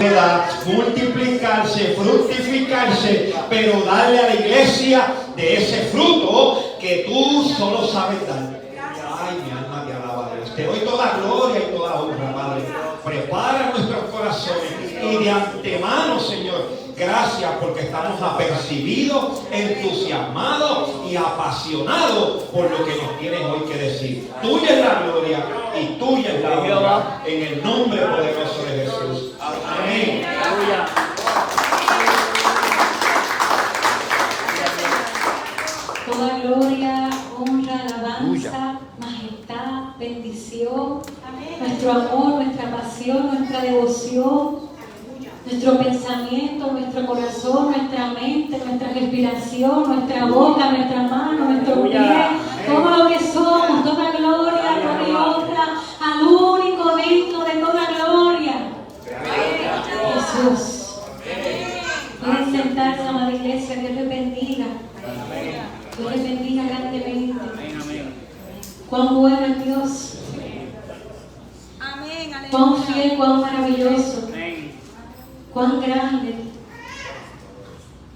pueda multiplicarse, fructificarse, pero darle a la iglesia de ese fruto que tú solo sabes dar. Ay, mi alma te alaba, Dios. Te doy toda gloria y toda honra, Padre. Prepara nuestros corazones y de antemano, Señor, gracias porque estamos apercibidos, entusiasmados y apasionados por lo que nos tienes hoy que decir. Tuya es la gloria y tuya es la honra, en el nombre poderoso de Jesús. Amén. Toda gloria, honra, alabanza, majestad, bendición, nuestro amor, nuestra pasión, nuestra devoción, nuestro pensamiento, nuestro corazón, nuestra mente, nuestra respiración, nuestra boca, nuestra mano, nuestro pie, todo lo que somos, toda gloria, gloria y honra al único digno de toda gloria, Jesús. Pueden sentarse, amada iglesia, Dios les bendiga. Dios les bendiga grandemente. Cuán bueno es Dios. Cuán fiel, cuán maravilloso. Cuán grande.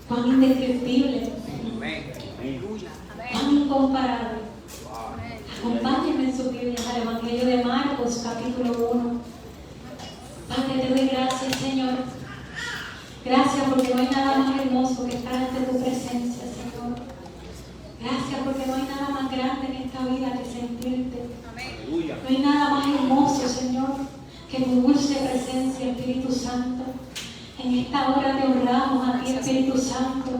Cuán indescriptible. Cuán incomparable. Acompáñenme en sus Biblias al Evangelio de Marcos, capítulo 1. Padre, te doy gracias, Señor. Gracias porque no hay nada más hermoso que estar ante tu presencia, Señor. Gracias porque no hay nada más grande en esta vida que sentirte. No hay nada más hermoso, Señor, que tu dulce presencia, Espíritu Santo. En esta hora te honramos a ti, Espíritu Santo,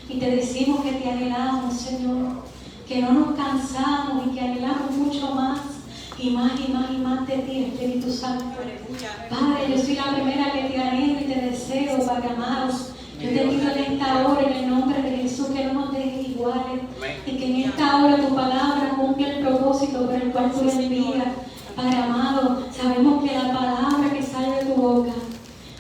y te decimos que te anhelamos, Señor, que no nos cansamos y que anhelamos mucho más y más y más y más de ti, Espíritu Santo. Padre, yo soy la primera que te anhelo y te deseo, Padre amado. Yo te pido en esta hora, en el nombre de Jesús, que no nos dejes iguales y que en esta hora tu palabra cumpla el propósito por el cual tú la envías. Padre amado, sabemos que la palabra que sale de tu boca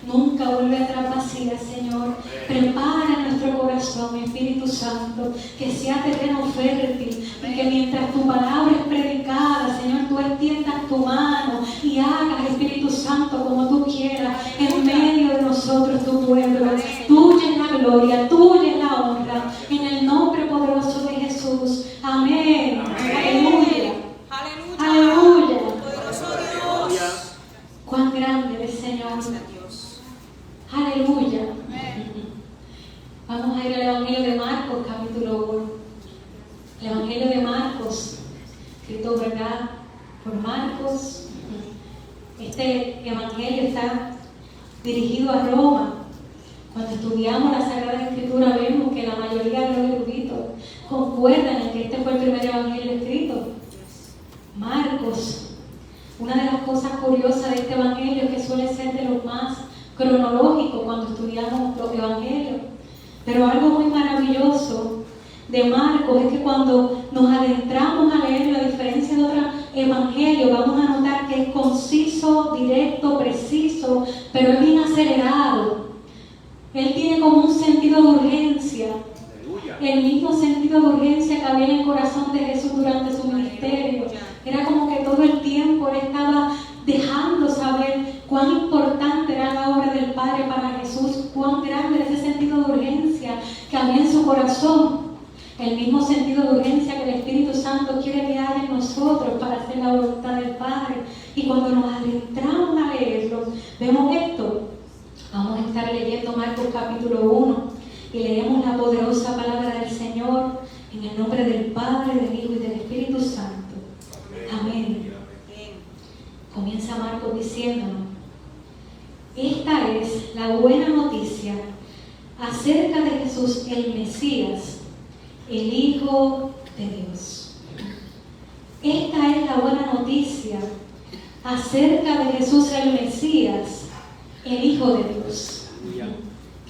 nunca vuelve atrás vacía, Señor. Prepara nuestro corazón, Espíritu Santo, que sea terreno fértil y que mientras tu palabra es predicada, Señor, tú extiendas tu mano y hagas, Espíritu Santo, como tú quieras, en medio de nosotros, tu pueblo. Tuya es la gloria, tuya es la honra, en el nombre poderoso de Jesús. Amén. Aleluya. Aleluya. Cuán grande eres, Señor. Aleluya. Vamos a ir al Evangelio de Marcos, capítulo 1. El Evangelio de Marcos, escrito, ¿verdad?, por Marcos. Este Evangelio está dirigido a Roma. Cuando estudiamos la Sagrada Escritura vemos que la mayoría de los eruditos concuerdan en que este fue el primer Evangelio escrito. Marcos. Una de las cosas curiosas de este Evangelio es que suele ser de los más cronológicos cuando estudiamos los Evangelios. Pero algo muy maravilloso de Marcos es que cuando nos adentramos a leerlo, a diferencia de otros evangelios, vamos a notar que es conciso, directo, preciso, pero es bien acelerado. Él tiene como un sentido de urgencia, el mismo sentido de urgencia que había en el corazón de Jesús durante su ministerio. Era como que todo el tiempo él estaba dejando saber cuán importante era la obra del Padre para Jesús, cuán grande era ese sentido de urgencia que había en su corazón. El mismo sentido de urgencia que el Espíritu Santo quiere que haya en nosotros para hacer la voluntad del Padre. Y cuando nos adentramos a leerlo, vemos esto. Vamos a estar leyendo Marcos capítulo 1 y leemos la poderosa palabra del Señor en el nombre del Padre, del Hijo y del Espíritu Santo. Amén. Comienza Marcos diciéndonos: esta es la buena noticia acerca de Jesús el Mesías, el Hijo de Dios. Esta es la buena noticia acerca de Jesús el Mesías, el Hijo de Dios.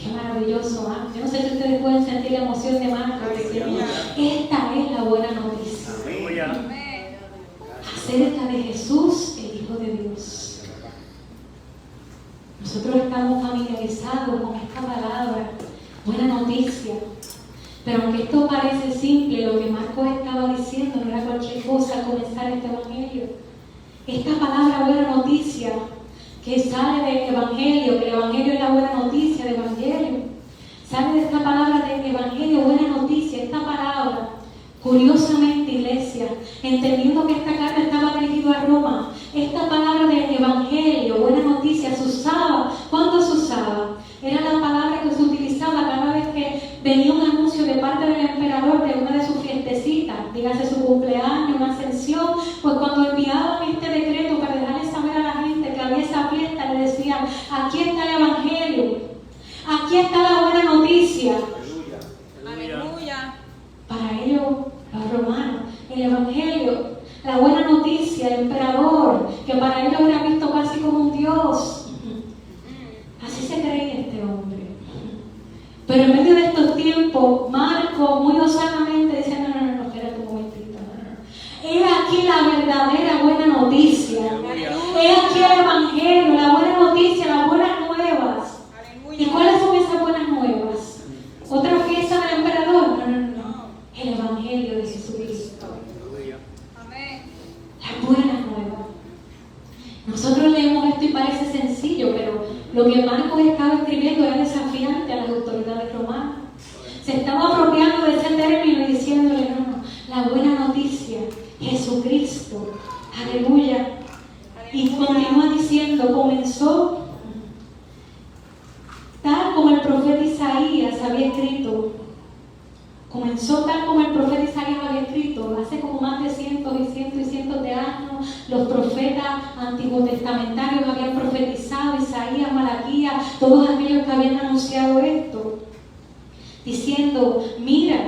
Qué maravilloso, ¿eh? Yo no sé si ustedes pueden sentir la emoción de Marcos diciendo: esta es la buena noticia acerca de Jesús, el Hijo de Dios. Nosotros estamos familiarizados con esta palabra, buena noticia. Pero aunque esto parece simple, lo que Marcos estaba diciendo no era cualquier cosa al comenzar este evangelio. Esta palabra buena noticia que sale del evangelio, que el evangelio es está el Evangelio. Aquí está la buena noticia. Aleluya. Para ellos, los romanos, el Evangelio, la buena noticia, el emperador, que para ellos era visto casi como un Dios. Así se creía este hombre. Pero en medio de estos tiempos, Marcos muy osadamente dice, no, espérate un momentito. He aquí la verdadera buena noticia. He aquí el Evangelio, la buena noticia, las buenas nuevas. ¿Y cuáles son esas buenas nuevas? ¿Otra fiesta del emperador? No. El Evangelio de Jesucristo. Amén. Las buenas nuevas. Nosotros leemos esto y parece sencillo, pero lo que Marcos estaba escribiendo era desafiante a las autoridades romanas. Se estaba apropiando de ese término y diciéndole, no, la buena noticia, Jesucristo, aleluya. Y continúa diciendo, comenzó tal como el profeta Isaías había escrito. Comenzó tal como el profeta Isaías había escrito, hace como más de cientos y cientos y cientos de años, los profetas antiguotestamentarios habían profetizado, Isaías, Malaquías, todos aquellos que habían anunciado esto, diciendo, mira,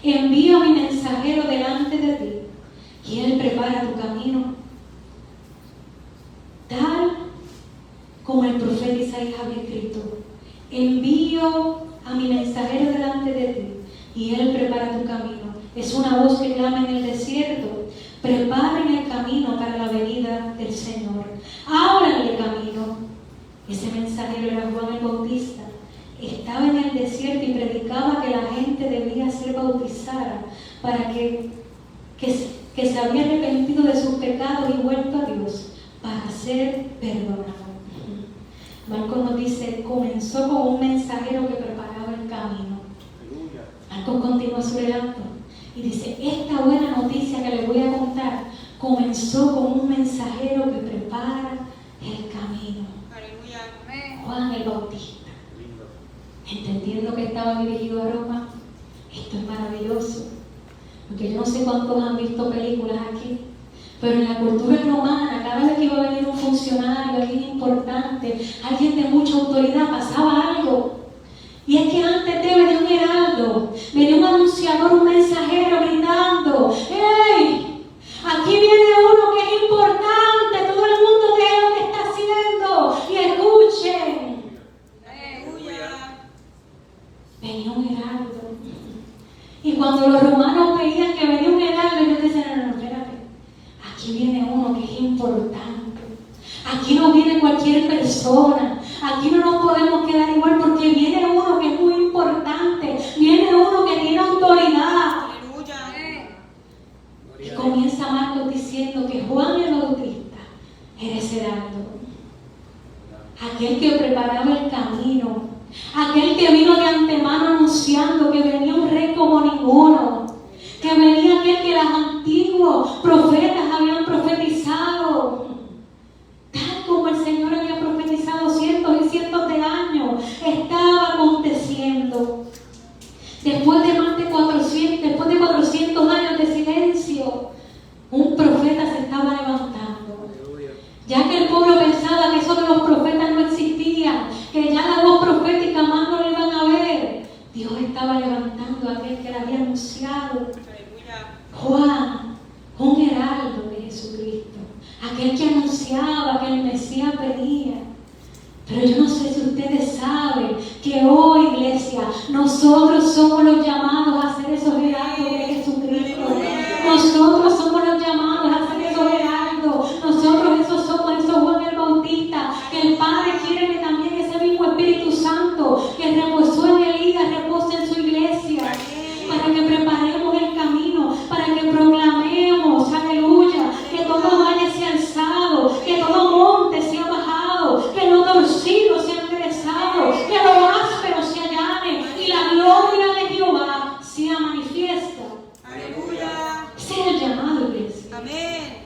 envío a mi mensajero delante de ti, y él prepara tu camino. Tal como el profeta Isaías había escrito, envío a mi mensajero delante de ti, y él prepara tu camino. Es una voz que clama en el desierto, preparen el camino para la venida del Señor, ábranle el camino. Ese mensajero era Juan el Bautista, estaba en el desierto y predicaba que la gente debía ser bautizada para que se había arrepentido de sus pecados y vuelto a Dios para ser perdonado. Marcos nos dice, comenzó con un mensajero que preparaba el camino. Marcos continúa su relato y dice, esta buena noticia que les voy a contar comenzó con un mensajero que prepara el camino. Aleluya. Amén. Juan el Bautista. Entendiendo que estaba dirigido a Roma, esto es maravilloso, porque yo no sé cuántos han visto películas aquí, pero en la cultura romana, cada vez que iba a venir un funcionario, alguien importante, alguien de mucha autoridad, pasaba algo. Y es que antes de venir un heraldo, venía un anunciador, un mensajero gritando, ¡hey! Aquí viene uno que es importante, todo el mundo vea lo que está haciendo y escuchen. Aleluya. Venía un heraldo. Y cuando los romanos veían que venía un heraldo, ellos decían, no, espérate, aquí viene uno que es importante. Aquí no viene cualquier persona. Aquí no nos podemos quedar igual porque viene uno que es muy importante. Viene uno que tiene autoridad. Aleluya. Y comienza Marcos diciendo que Juan el Bautista era ese heraldo. Aquel que preparaba el camino. Aquel que vino de antemano anunciando que venía un rey como ninguno. Que venía aquel que los antiguos profetas habían profetizado. Tal como el Señor había profetizado cientos y cientos de años, estaba aconteciendo. Después de 400 años de silencio, un profeta se estaba levantando. Ya que el pueblo pensaba que eso de los profetas no existía, que ya la voz profética más no le iban a ver, Dios estaba levantando a aquel que le había anunciado. Juan, un heraldo de Jesucristo. Aquel que anunciaba que el Mesías venía. Pero yo no sé si ustedes saben que hoy, iglesia, nosotros somos los llamados a ser esos heraldos de Jesucristo. Nosotros somos los llamados a ser esos heraldos. Nosotros somos esos Juan el Bautista, que el Padre quiere que también ese mismo Espíritu Santo que reposó en Elías repose en su iglesia, para que preparemos el camino, para que proclamemos, aleluya, que todo valle sea alzado, que todo monte sea bajado, que lo torcido sea enderezado, que lo áspero se allane y la gloria de Jehová sea manifiesta. Aleluya. Ese es el llamado, iglesia. Amén.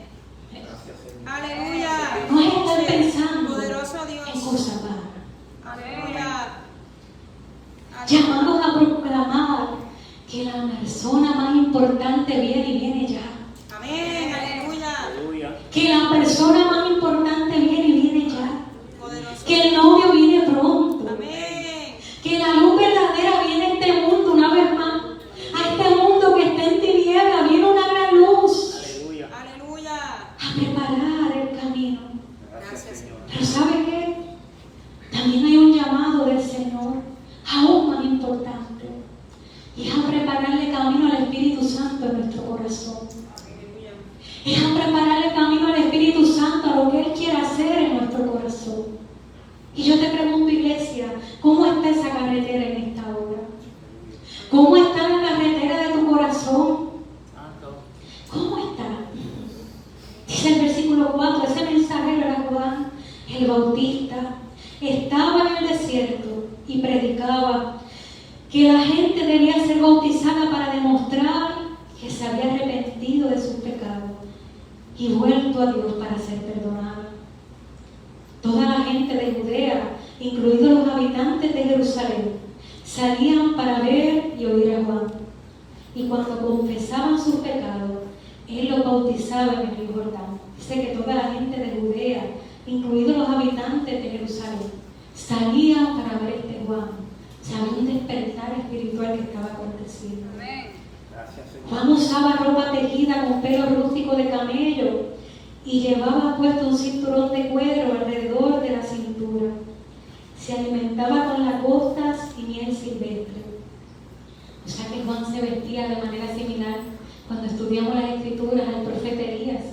Aleluya. No es estar pensando Poderoso Dios. en cosas vanas. Aleluya. Llamados a proclamar que la persona más importante viene y viene ya. Amén. Aleluya. Que la persona más importante viene y viene ya. Poderoso. Que el novio Señor, aún más importante, y es a prepararle camino al Espíritu Santo en nuestro corazón. Es a prepararle camino al Espíritu Santo a lo que Él quiere hacer en nuestro corazón. Y yo te pregunto, iglesia, ¿cómo está esa carretera en esta hora? ¿Cómo está la carretera de tu corazón? ¿Cómo está? Dice el versículo 4, ese mensajero era Juan el Bautista. Estaba en el desierto y predicaba que la gente debía ser bautizada para demostrar que se había arrepentido de sus pecados y vuelto a Dios para ser perdonada. Toda la gente de Judea, incluidos los habitantes de Jerusalén, salían para ver y oír a Juan. Y cuando confesaban sus pecados, él los bautizaba en el río Jordán. Dice que toda la gente de Judea, incluidos los habitantes de Jerusalén, salían para ver a este Juan. O sea, había un despertar espiritual que estaba aconteciendo. Juan usaba ropa tejida con pelo rústico de camello y llevaba puesto un cinturón de cuero alrededor de la cintura. Se alimentaba con langostas y miel silvestre. O sea que Juan se vestía de manera similar cuando estudiamos las escrituras al profeta Elías.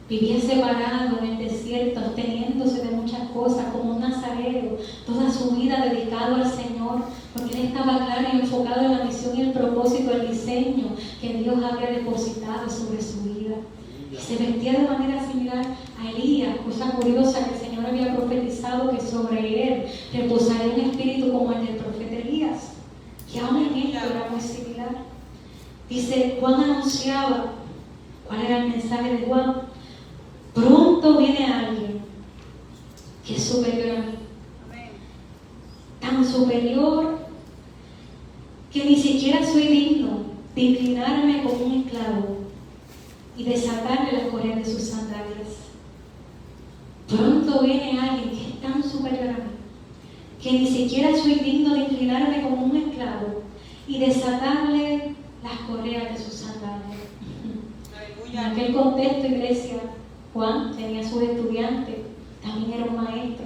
Vivía separado en el desierto, absteniéndose de muchas cosas, como un nazareo, toda su vida dedicado al Señor, porque él estaba claro y enfocado en la misión y el propósito, el diseño que Dios había depositado sobre su vida. Y se vestía de manera similar a Elías, cosa curiosa que el Señor había profetizado que sobre él reposaría un espíritu como el del profeta Elías, que aún en esto era muy similar. Dice, Juan anunciaba, ¿cuál era el mensaje de Juan? Pronto viene alguien que es superior a mí. Tan superior que ni siquiera soy digno de inclinarme como un esclavo y desatarle las correas de sus sandalias. Pronto viene alguien que es tan superior a mí que ni siquiera soy digno de inclinarme como un esclavo y desatarle las correas de sus sandalias. En aquel contexto, iglesia, Juan tenía sus estudiantes, también era un maestro.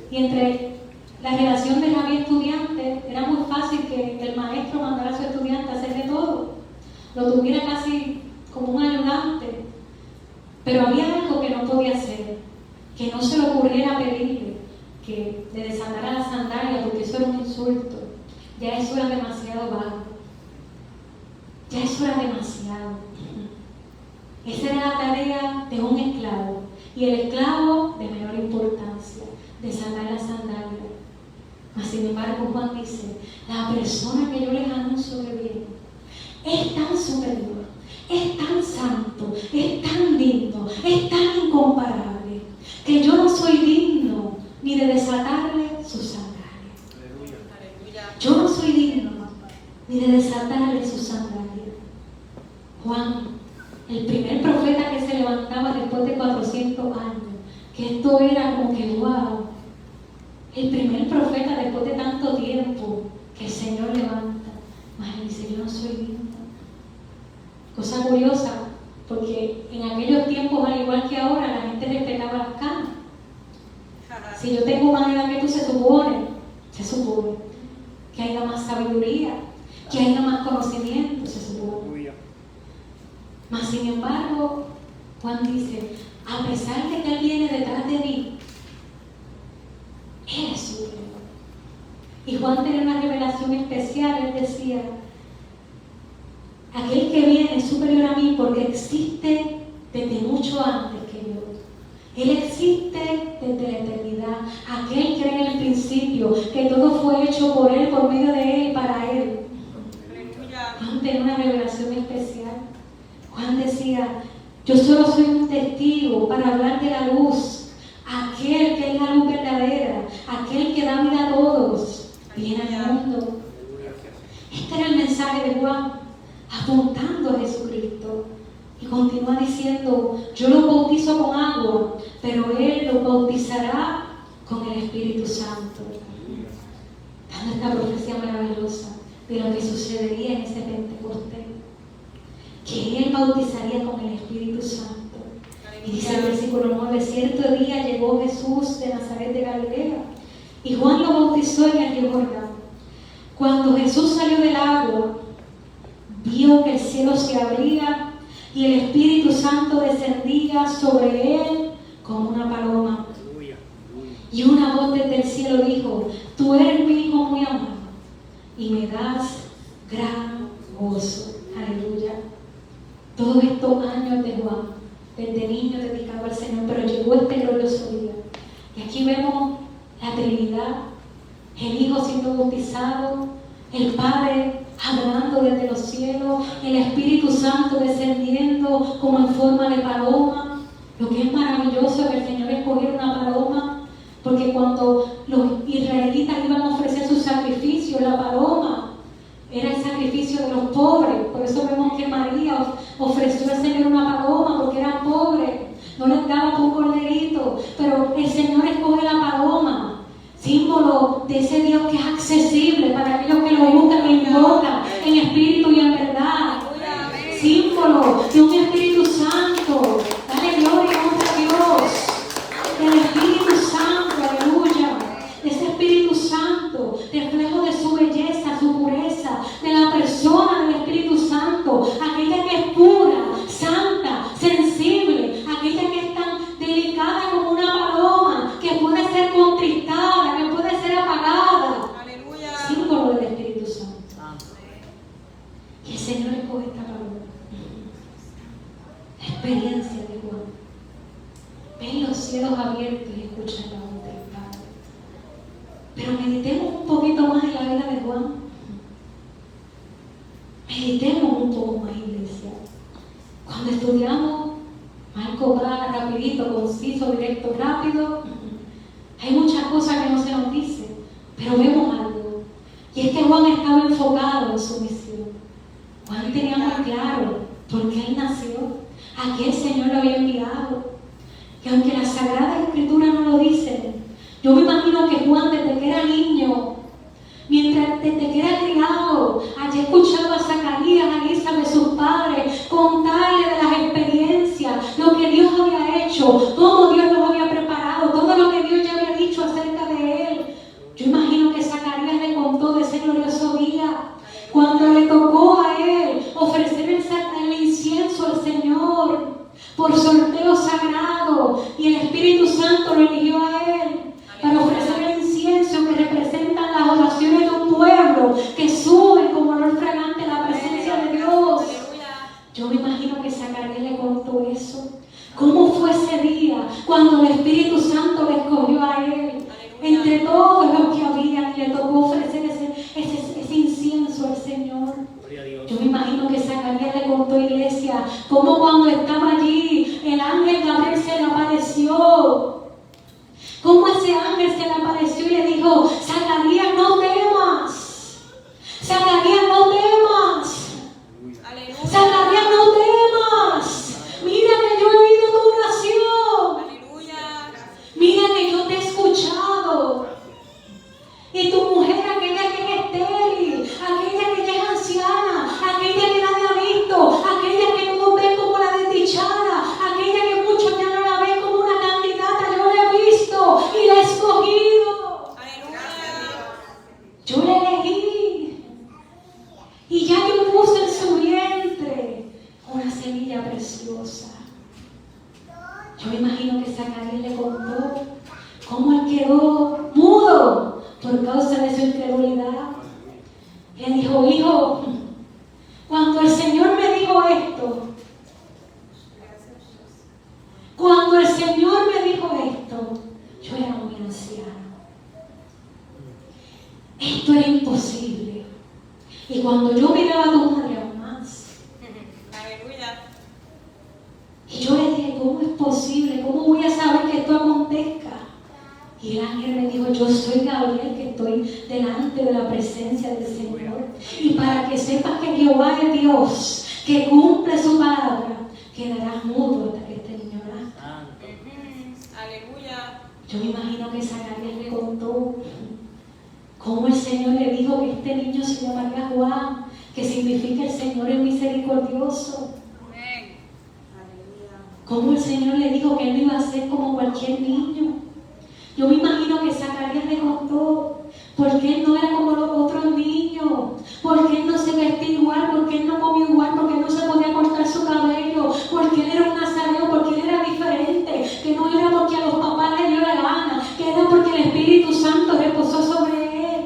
Y entre la relación de rabí y estudiante, era muy fácil que el maestro mandara a su estudiante a hacer de todo. Lo tuviera casi como un ayudante. Pero había algo que no podía hacer, que no se le ocurriera pedirle, que le desatara la sandalia, porque eso era un insulto. Ya eso era demasiado bajo. Ya eso era demasiado. Esa era la tarea de un esclavo, y el esclavo de menor importancia, desatar la sandalia. Mas sin embargo, Juan dice, la persona que yo les anuncio que viene es tan superior, es tan santo, es tan digno, es tan incomparable, que yo no soy digno ni de desatarle sus sandalias. Yo no soy digno ni de desatarle sus sandalias. Juan, el primer profeta que se levantaba después de 400 años, que esto era como que wow, el primer profeta después de tanto tiempo que el Señor levanta, mas él dice, yo no soy digno. Cosa curiosa, porque en aquellos tiempos, al igual que ahora, la gente respetaba las canas. Si yo tengo más edad que tú, se supone que haya más sabiduría, que haya más conocimiento, se supone. Mas sin embargo, Juan dice, a pesar de que él viene detrás de mí, él es superior. Y Juan tenía una revelación especial. Él decía, aquel que viene es superior a mí porque existe desde mucho antes que yo. Él existe desde la eternidad. Aquel que era en el principio, que todo fue hecho por él, por medio de él y para él. Juan tenía una revelación especial. Juan decía, yo solo soy un testigo para hablar de la luz, aquel que es la luz verdadera, aquel que da vida a todos, viene al mundo. Este era el mensaje de Juan, apuntando a Jesucristo. Y continúa diciendo, yo los bautizo con agua, pero él los bautizará con el Espíritu Santo. Dando esta profecía maravillosa de lo que sucedería en ese Pentecostés, que él bautizaría con el Espíritu Santo. Y dice el versículo 9, cierto día llegó Jesús de Nazaret de Galilea y Juan lo bautizó en el río Jordán. Cuando Jesús salió del agua, vio que el cielo se abría y el Espíritu Santo descendía sobre él como una paloma. Y una voz desde el cielo dijo: tú eres mi Hijo muy amado y me das gran gozo. Aleluya. Todos estos años de Juan, desde niño dedicado al Señor, pero llegó este glorioso día. Y aquí vemos la Trinidad, el Hijo siendo bautizado, el Padre hablando desde los cielos, el Espíritu Santo descendiendo como en forma de paloma. Lo que es maravilloso es que el Señor escogiera una paloma, porque cuando los israelitas iban a ofrecer su sacrificio, la paloma era el sacrificio de los pobres. Por eso vemos que María ofreció al Señor una paloma, porque eran pobres, no les daba un corderito, pero el Señor escoge la paloma, símbolo de ese Dios que es accesible para aquellos que lo buscan y invocan en espíritu y en verdad, símbolo de un Espíritu Santo. Dale gloria a nuestro Dios, del Espíritu Santo, aleluya, de ese Espíritu Santo, reflejo de su belleza, su pureza, de la persona del Espíritu Santo, aquella que es pura, santa, sensible, aquella que es tan delicada como una paloma, que puede ser contristada, que puede ser apagada. Aleluya. Símbolo del Espíritu Santo. Y el Señor escoge esta paloma. La experiencia de Juan. Ven los cielos abiertos y escuchan la voz del Padre. Pero meditemos un poquito más en la vida de Juan. Meditemos un poco más, iglesia. Cuando estudiamos, Marco va rapidito, conciso, directo, rápido. Hay muchas cosas que no se nos dicen, pero vemos algo. Y es que Juan estaba enfocado en su misión. Juan tenía muy claro por qué él nació, a qué el Señor lo había enviado. Y aunque las Sagradas Escrituras no lo dicen, yo me imagino que Juan, desde que era niño, desde que era criado, allí escuchaba a Zacarías, a Elizabeth, sus padres, contarle de las experiencias, lo que Dios había hecho, cómo Dios los había preparado, todo lo que Dios ya había dicho acerca de él. Yo imagino que Zacarías le contó de ese glorioso día, cuando le tocó a él ofrecer el incienso al Señor por sorteo sagrado, y el Espíritu Santo lo eligió a él para ofrecer el incienso que representan las oraciones de un pueblo que sube como olor fragante a la presencia de Dios. Yo me imagino que Zacarías le contó eso. ¿Cómo fue ese día cuando el Espíritu Santo le escogió a él entre todos los que había y le tocó ofrecer ese incienso al Señor? Yo me imagino que Zacarías le contó, iglesia, cómo cuando estaba allí el ángel Gabriel se le apareció. Cómo ese ángel se le apareció y le dijo: Zacarías, no temas. Zacarías, no temas. Aleluya. Zacarías, no temas. Mira que yo he oído tu oración. Aleluya. Mira que yo te he escuchado. Y tu mujer, aquella que es estéril, aquella que ya es anciana, aquella que nadie ha visto, aquella que no ve como la desdichada, aquella que muchos ya no la ven como una candidata, yo la he visto y la he escogido. Aleluya. Yo la elegí. Y ya yo puse en su vientre una semilla preciosa. Yo me imagino que Zacarías le contó cómo él quedó mudo por causa de su incredulidad. Le dijo: hijo, cuando el Señor me dijo esto, yo era muy anciano. Esto era imposible. Y cuando yo miraba a tu madre aún más, Aleluya. y yo le dije: ¿cómo es posible? ¿Cómo voy a saber que esto acontezca? Y el ángel me dijo: yo soy Gabriel, que estoy delante de la presencia del Señor. Y para que sepas que Jehová es Dios, que cumple su palabra, quedarás mudo hasta que este niño nazca. Aleluya. Yo me imagino que Zacarías le contó cómo el Señor le dijo que este niño se llamaría Juan, que significa el Señor es misericordioso. Amén. Cómo el Señor le dijo que él no iba a ser como cualquier niño. Yo me imagino que Zacarías le contó ¿Por qué él no era como los otros niños? ¿Por qué él no se vestía igual? ¿Por qué él no comía igual? ¿Por qué no se podía cortar su cabello? ¿Por qué él era un nazareo? ¿Por qué él era diferente? Que no era porque a los papás les dio la gana, que era porque el Espíritu Santo reposó sobre él.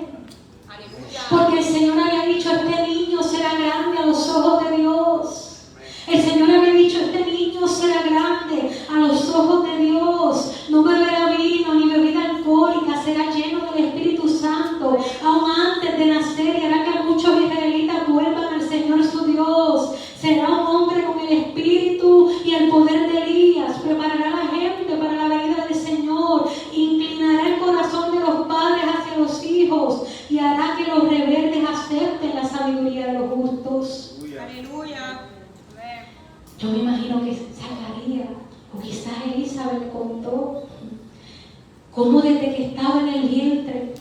Aleluya. Porque el Señor había dicho, este niño será grande a los ojos de Dios. El Señor había dicho, este niño será grande a los ojos de Dios. No beberá vino ni bebida alcohólica, será lleno del Espíritu Santo, aún antes de nacer, y hará que muchos israelitas vuelvan al Señor su Dios. Será un hombre con el espíritu y el poder de Elías. Preparará a la gente para la venida del Señor. Inclinará el corazón de los padres hacia los hijos y hará que los rebeldes acepten la sabiduría de los justos. Aleluya. Amén. Yo me imagino que Zacarías o quizás Elizabeth le contó cómo desde que estaba en el vientre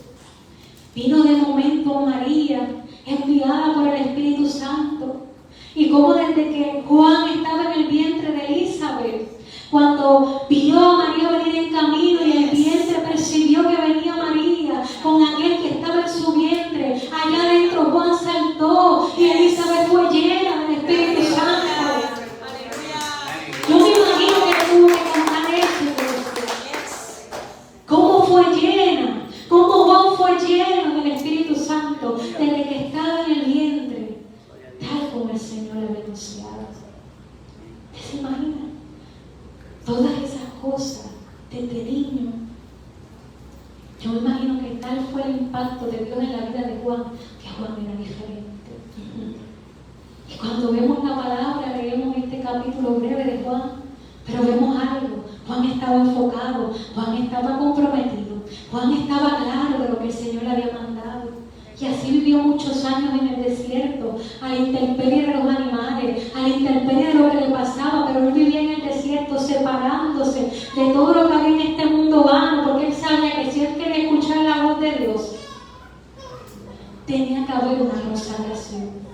vino de momento María, enviada por el Espíritu Santo, y cómo desde que Juan estaba en el vientre de Elizabeth, cuando vio a María venir en camino y el vientre percibió que venía María con aquel que estaba en su vientre, allá adentro Juan saltó y Elizabeth fue llena del Espíritu Santo. Aleluya. Yo me imagino que tuvo que cantar eso. ¿Cómo fue llena? ¿Cómo Juan fue lleno del Espíritu Santo desde que estaba en el vientre? Tal como el Señor le había anunciado. ¿Usted se imagina? Todas esas cosas desde niño. Yo me imagino que tal fue el impacto de Dios en la vida de Juan, que Juan era diferente. Y cuando vemos la palabra, leemos este capítulo breve de Juan, pero vemos algo. Juan estaba enfocado, Juan estaba comprometido, Juan estaba claro de lo que el Señor le había mandado. Y así vivió muchos años en el desierto, a la intemperie de los animales, a la intemperie de lo que le pasaba, pero él vivía en el desierto separándose de todo lo que había en este mundo vano, porque él sabía que si él quería escuchar la voz de Dios, tenía que haber una consagración.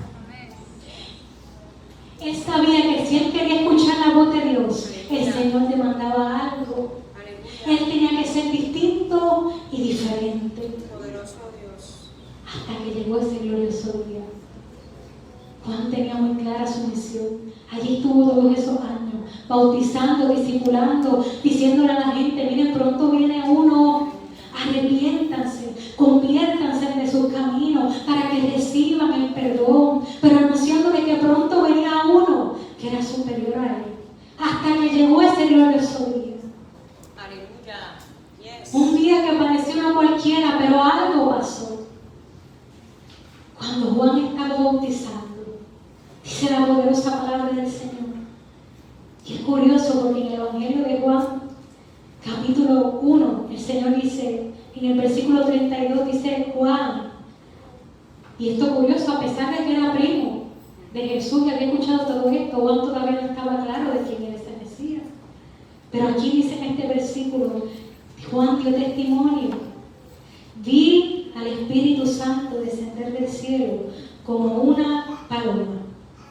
Él sabía que si él quería escuchar la voz de Dios, el Señor demandaba algo. Él tenía que ser distinto y diferente. Poderoso Dios. Hasta que llegó ese glorioso día. Juan tenía muy clara su misión. Allí estuvo todos esos años, bautizando, discipulando, diciéndole a la gente, miren, pronto viene uno, arrepiéntanse, conviértanse de sus caminos para que reciban el perdón, pero anunciándole que pronto venía uno que era superior a él. Hasta que llegó ese glorioso día. Aleluya. Yes. Un día que pareció una cualquiera, pero algo pasó. Cuando Juan estaba bautizando, dice la poderosa palabra del Señor. Y es curioso porque en el Evangelio de Juan, capítulo 1, el Señor dice, en el versículo 32 dice Juan, y esto es curioso, a pesar de que era primo de Jesús y había escuchado todo esto, Juan todavía no estaba claro de quién era ese Mesías. Pero aquí dice en este versículo, Juan dio testimonio, vi al Espíritu Santo descender del cielo como una paloma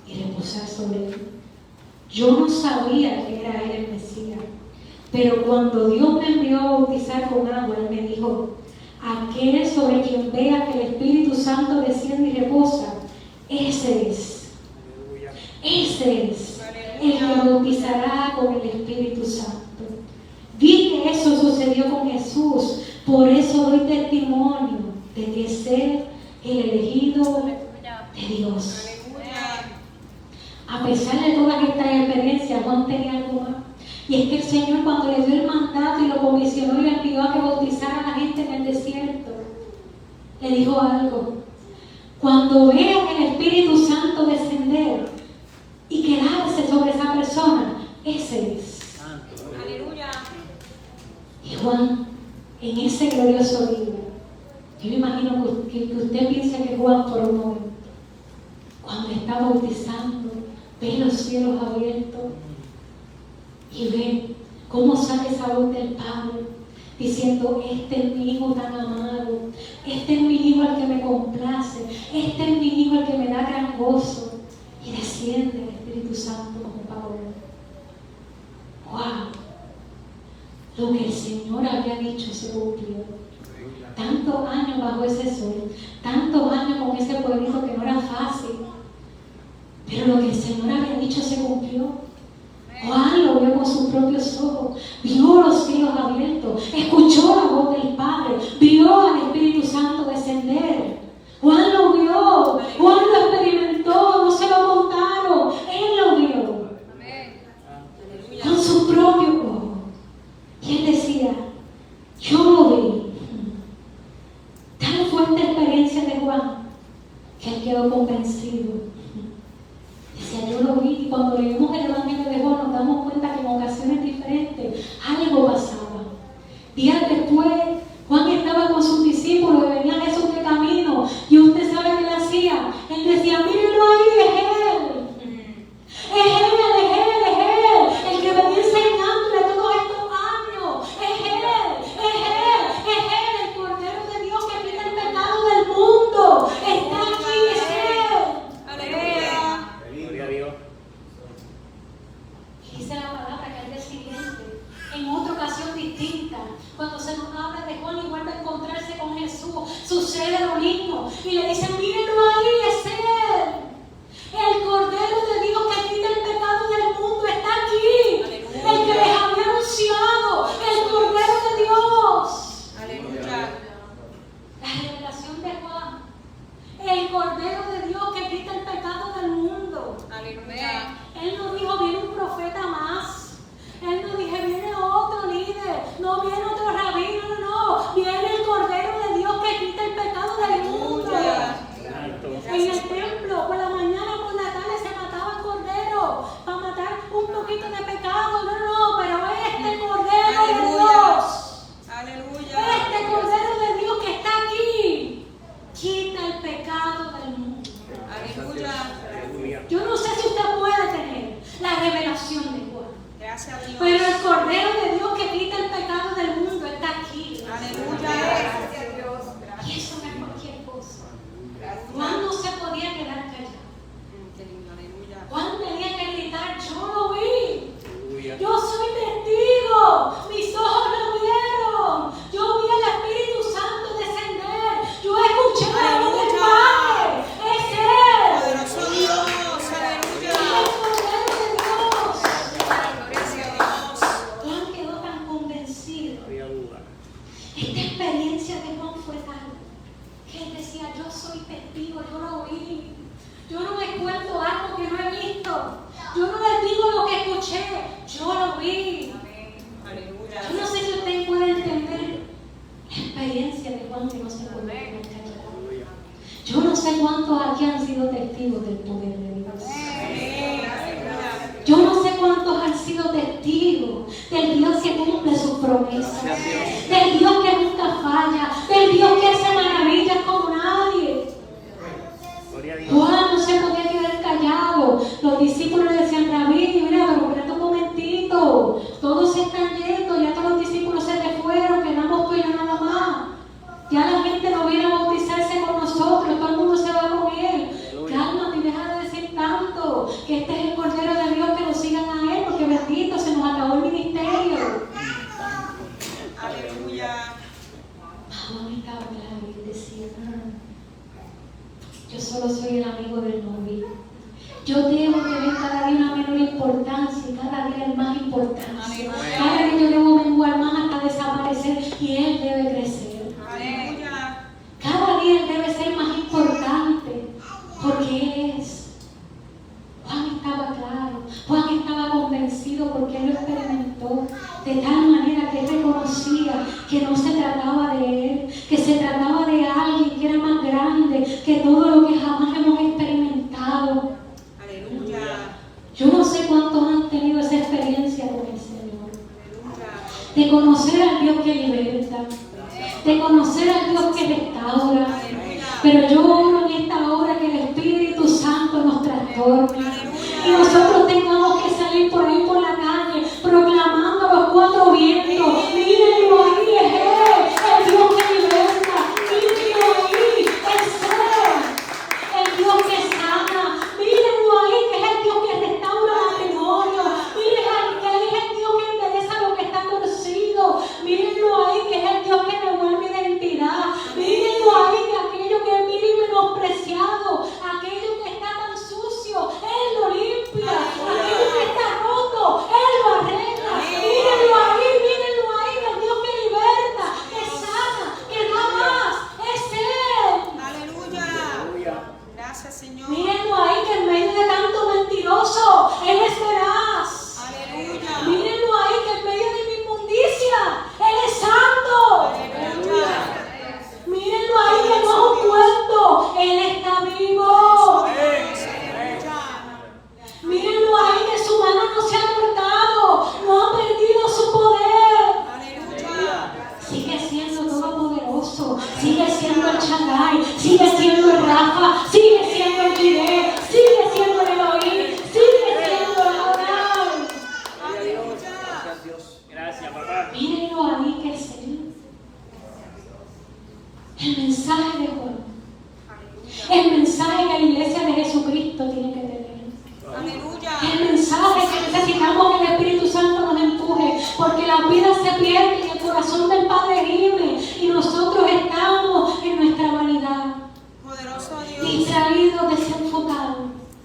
y reposar sobre él. Yo no sabía que era él el Mesías, pero cuando Dios me envió a bautizar con agua, él me dijo, aquel sobre quien vea que el Espíritu Santo desciende y reposa, ese es el que bautizará con el Espíritu Santo. Vi que eso sucedió con Jesús, por eso doy testimonio de que es Él el elegido de Dios. A pesar de todas estas experiencias, Juan tenía algo más. Y es que el Señor, cuando le dio el mandato y lo comisionó y le envió a que bautizara a la gente en el desierto, le dijo algo. Cuando vean el Espíritu Santo descender y quedarse sobre esa persona, ese es. Aleluya. Y Juan, en ese glorioso día, yo me imagino que usted piense que Juan por un momento, cuando está bautizando, ve los cielos abiertos y ve cómo sale esa voz del Padre diciendo, este es mi hijo tan amado, este es mi hijo al que me complace, este es mi hijo al que me da gran gozo, y desciende el Espíritu Santo como paloma. ¡Wow! Lo que el Señor había dicho se cumplió. Tantos años años bajo ese sol, tantos años con ese pueblito que no era fácil, pero lo que el Señor había dicho se cumplió. Juan lo vio con sus propios ojos, vio los cielos abiertos, escuchó la voz del Padre, vio al Espíritu Santo descender. Juan lo vio, Juan lo experimentó, no se lo contaron, él lo vio con sus propios ojos. Y él decía, yo lo vi. Tan fuerte experiencia de Juan que él quedó convencido. Decía, yo lo vi, y cuando leemos el Evangelio de Juan nos damos cuenta que en ocasiones diferentes algo pasaba. Días después, Juan estaba con sus discípulos y venía Jesús de camino, y usted sabe qué le hacía. Él decía, mírenlo ahí, es él. Es él, el que venía enseñándole todos estos años. Es él, el Cordero de Dios que quita el pecado del mundo. Está aquí, es él. Aleluya. Gloria a Dios. Dice la palabra que al día siguiente, en otra ocasión distinta, cuando se nos habla de Juan y vuelve a encontrarse con Jesús, sucede lo mismo. Y le dicen, mírenlo ahí, es él. El Cordero de Dios que quita el pecado del mundo está aquí. Aleluya. El que les había anunciado, el Cordero de Dios. Aleluya. La revelación de Juan, el Cordero de Dios que quita el pecado del mundo. Aleluya. Él no dijo, viene un profeta más. Él no dijo, viene otro líder. No viene otro rabino, no. Viene el Cordero de Dios que quita el pecado del mundo. En el templo, por la mañana, por la tarde, se mataba el cordero para matar un poquito de pecado. No, pero este Cordero de Dios. Aleluya. Este Cordero de Dios que está aquí quita el pecado del mundo. Aleluya. Yo no sé si usted puede tener la revelación de Juan, Gracias a Dios. pero el Cordero de Dios que quita el pecado del mundo está aquí. Aleluya. Y eso no es cualquier cosa. Juan no se podía quedar callado. Qué lindo, aleluya. Juan tenía que gritar, yo lo vi. Aleluya. Yo soy testigo, mis ojos lo vieron. Yo vi al Espíritu Santo descender. Yo escuché la voz del Padre. Es Él. Poderoso Dios. Es Aleluya. el Cordero de Dios. Gracias a Dios. Juan quedó tan convencido. No había duda. Esta experiencia de Juan fue tal que él decía, yo soy testigo, yo lo vi. Yo no les cuento algo que no he visto. Yo no les digo lo que escuché, yo lo vi. Aleluya. Yo no sé si usted puede entender la experiencia de Juan que no se puede quedar callado. Aleluya. Yo no sé cuántos aquí han sido testigos del poder de Dios. Aleluya. Yo no sé cuántos han sido testigos del Dios que cumple sus promesas, Gracias, Dios. del Dios que nunca falla, del Dios que hace maravillas como nadie. Gloria a Dios. Juan no se podía quedar callado. Los discípulos le decían, Rabí, mira, pero espérate un momentito, todos se están yendo, ya todos los discípulos se le fueron, quedamos tú y yo nada más. Ya la gente no viene a bautizarse con nosotros, todo el mundo se va con él. Cálmate y deja de decir tanto, que este es el Cordero de Dios, que lo sigan a él, porque bendito, se nos acabó el ministerio. Aleluya. Juan estaba claro y él decía, yo solo soy el amigo del novio. Yo debo tener cada día una menor importancia y cada día el más importancia. Cada día yo debo menguar más hasta desaparecer y él debe crecer. Aleluya. Cada día él debe ser más importante porque él es. Juan estaba claro, Juan estaba convencido porque él lo experimentó de tal manera que él reconocía que no se trataba de él, que se trataba de alguien que era más grande que todo lo que jamás hemos experimentado. Aleluya. Yo no sé cuántos han tenido esa experiencia con el Señor, Aleluya. de conocer al Dios que liberta, de conocer al Dios que restaura. Pero yo oro en esta hora que el Espíritu Santo nos transforme y nosotros tengamos que salir por ahí por la calle proclamando a los cuatro vientos, mírenlo ahí, es Él, el Dios que liberta, mírenlo ahí, es Él, el Dios que sana, mírenlo ahí, que es el Dios que restaura matrimonio, mírenlo que es el Dios que endereza lo que está torcido, mírenlo ahí, que es el Dios que devuelve identidad, mírenlo sigue siendo el Shaddai, sigue siendo el Rafa, sigue siendo el Jireh, sigue siendo el Elohim, sigue siendo el Adonai. Gracias, Dios. Gracias, papá. Mírenlo ahí que es Él. El mensaje de Juan, el mensaje que la iglesia de Jesucristo tiene que tener. Aleluya. El mensaje que necesitamos que el Espíritu Santo nos empuje, porque la vida se pierde y el corazón del Padre gime y nosotros estamos en nuestra vanidad, Poderoso Dios. distraídos, desenfocados.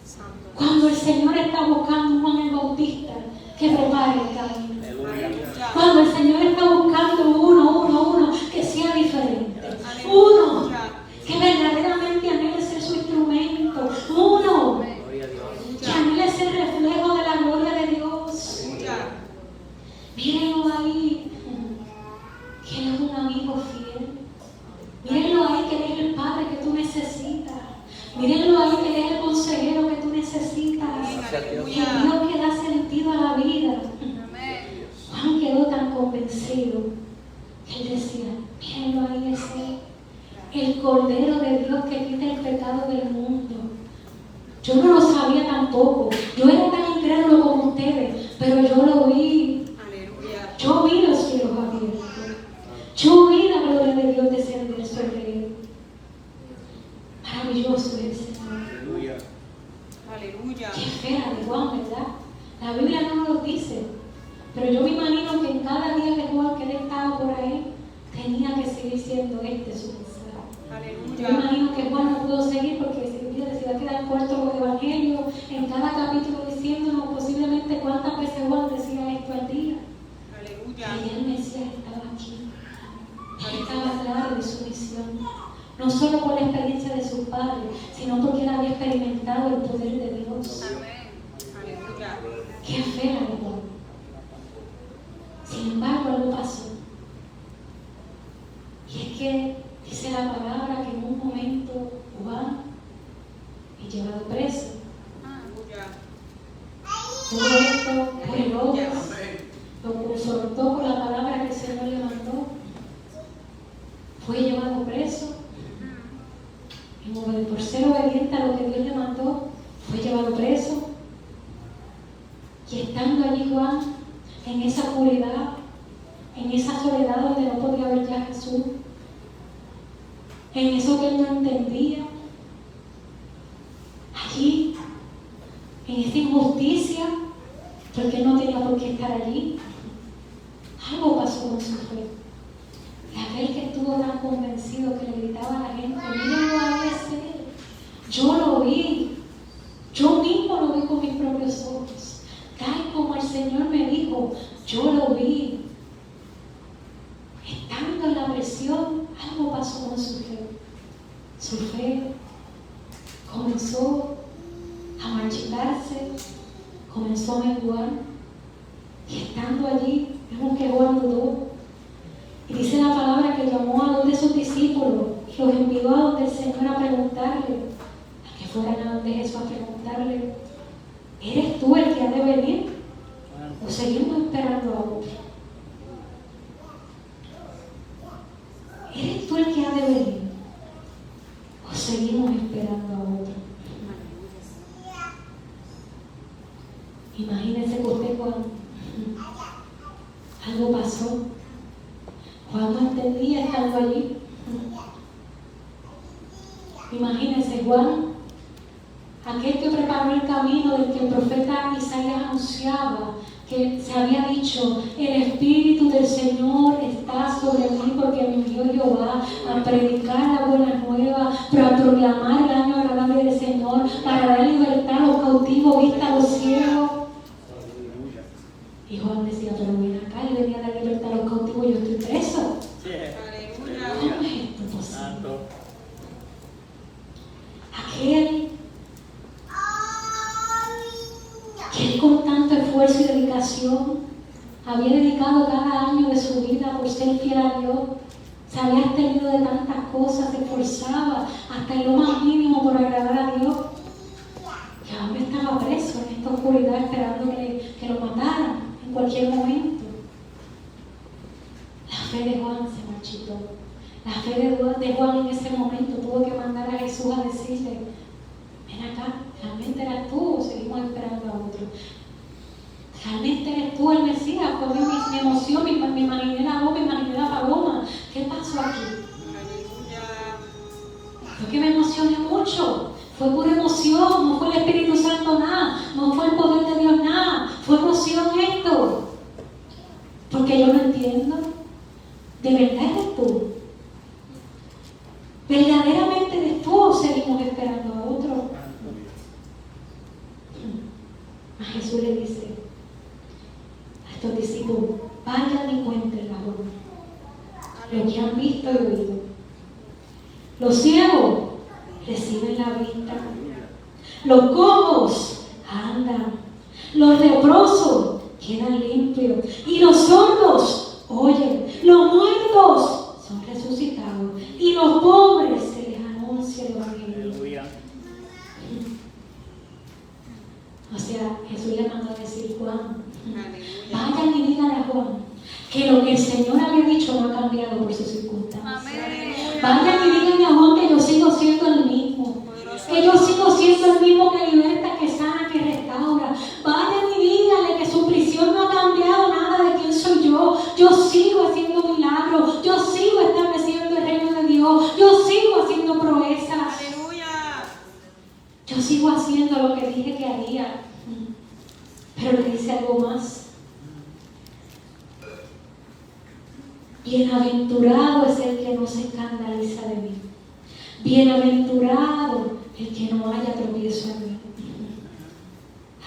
Santo. Cuando el Señor está buscando un Juan el Bautista que prepare el camino. Aleluya. Cuando el Señor está buscando uno que sea diferente. Uno Aleluya. que verdaderamente anhele ser su instrumento. Uno Gloria a Dios. que anhele ser reflejo de la gloria de Dios. Aleluya. Mírenlo ahí, que Él es un amigo fiel. Mírenlo ahí, que Él es el Padre que tú necesitas. Mírenlo ahí, que Él es el consejero que tú necesitas. Gracias, Dios. Que Dios que da sentido a la vida. Juan quedó tan convencido que él decía, mírenlo ahí, es Él, el Cordero de Dios que quita el pecado del mundo. Yo no lo sabía tampoco, yo era tan incrédulo como ustedes, pero yo lo vi. Aleluya. Yo vi los cielos abiertos. Yo vi la gloria de Dios descender sobre Él. Maravilloso es el Señor. Aleluya. Aleluya. Qué fea de Juan, ¿verdad? La Biblia no nos lo dice. Pero yo me imagino que en cada día de Juan que él estaba por ahí, tenía que seguir siendo este su mensaje. Yo me Aleluya. imagino que Juan no pudo seguir porque se va a quedar corto los evangelios en cada capítulo diciéndonos posiblemente cuántas veces Juan decía esto al día. Aleluya. Y el Mesías estaba aquí. Él estaba claro de su misión. No solo por la experiencia de sus padres, sino porque él había experimentado el poder de Dios. Amén. Aleluya. Qué fea de Juan. Sin embargo, algo pasó. Y es que dice la palabra que en un momento Juan es llevado preso. Aleluya. Todo esto por Herodes, lo consultó con la palabra que el Señor le mandó. Fue llevado preso. Y por ser obediente a lo que Dios le mandó, fue llevado preso. Y estando allí Juan, en esa oscuridad, en esa soledad donde no podía ver ya a Jesús, en eso que él no entendía, allí, en esta injusticia, porque él no tenía por qué estar allí, algo pasó con su fe. Y aquel que estuvo tan convencido que le gritaba a la gente, mírenlo a ese, yo lo vi, yo mismo lo vi con mis propios ojos, tal como el Señor me dijo, yo lo vi. Estando en la presión, algo pasó con su fe. Su fe comenzó a marchitarse, comenzó a menguar, y estando allí, vemos que Juan dudó. Y dice la palabra que llamó a dos de sus discípulos y los envió a donde el Señor a preguntarle, a que fueran a donde Jesús a preguntarle, ¿eres tú el que ha de venir? ¿O seguimos esperando a otro? ¿Eres tú el que ha de venir? ¿O seguimos esperando a otro? Imagínense que usted cuando algo pasó, Juan no entendía estando allí. Imagínense Juan, aquel que preparó el camino del que el profeta Isaías anunciaba, que se había dicho, el Espíritu del Señor está sobre mí porque me envió Jehová a predicar la buena nueva, para proclamar el año agradable del Señor, para dar libertad a los cautivos, vista a los ciegos. Y Juan decía, pero ven acá, yo venía a dar libertad a los cautivos, yo estoy preso. Aleluya. ¿Cómo es esto posible? Santo. Aquel que él con tanto esfuerzo y dedicación había dedicado cada año de su vida por ser fiel a Dios, se había abstenido de tantas cosas, se esforzaba hasta en lo más mínimo por agradar a Dios, y ahora estaba preso en esta oscuridad esperando que lo mataran en cualquier momento. La fe de Juan se marchitó. La fe de Juan en ese momento tuvo que mandar a Jesús a decirle, ven acá, ¿realmente eras tú o seguimos esperando a otro? ¿Realmente eres tú el Mesías? Fue mi emoción, me imaginé la voz, me imaginé la paloma. ¿Qué pasó aquí? Fue que me emocioné mucho. Fue pura emoción, no fue el Espíritu Santo nada, no fue el poder de Dios nada, fue emoción esto. Porque yo no entiendo. ¿De verdad eres tú? ¿Verdaderamente eres tú o seguimos esperando a otro? A Jesús le dice a estos discípulos, vayan y cuenten la voz, lo que han visto y oído. Los ciegos reciben la vista, los cojos andan, los leprosos quedan limpios y los sordos oyen, los muertos son resucitados y los pobres se les anuncia el evangelio. O sea, Jesús le mandó a decir, Juan, vayan y digan a Juan que lo que el Señor había dicho no ha cambiado por sus circunstancias. Vayan y digan a Juan que yo sigo siendo el mismo, que yo sigo siendo el mismo que liberta, que sana, que restaura. Vayan y díganle que su prisión no ha cambiado nada de quién soy yo. Yo sigo haciendo milagros, yo sigo estableciendo el reino de Dios, yo sigo haciendo proezas. Yo sigo haciendo lo que dije que haría. Pero le dice algo más. Bienaventurado es el que no se escandaliza de mí. Bienaventurado el que no haya tropiezo en mí.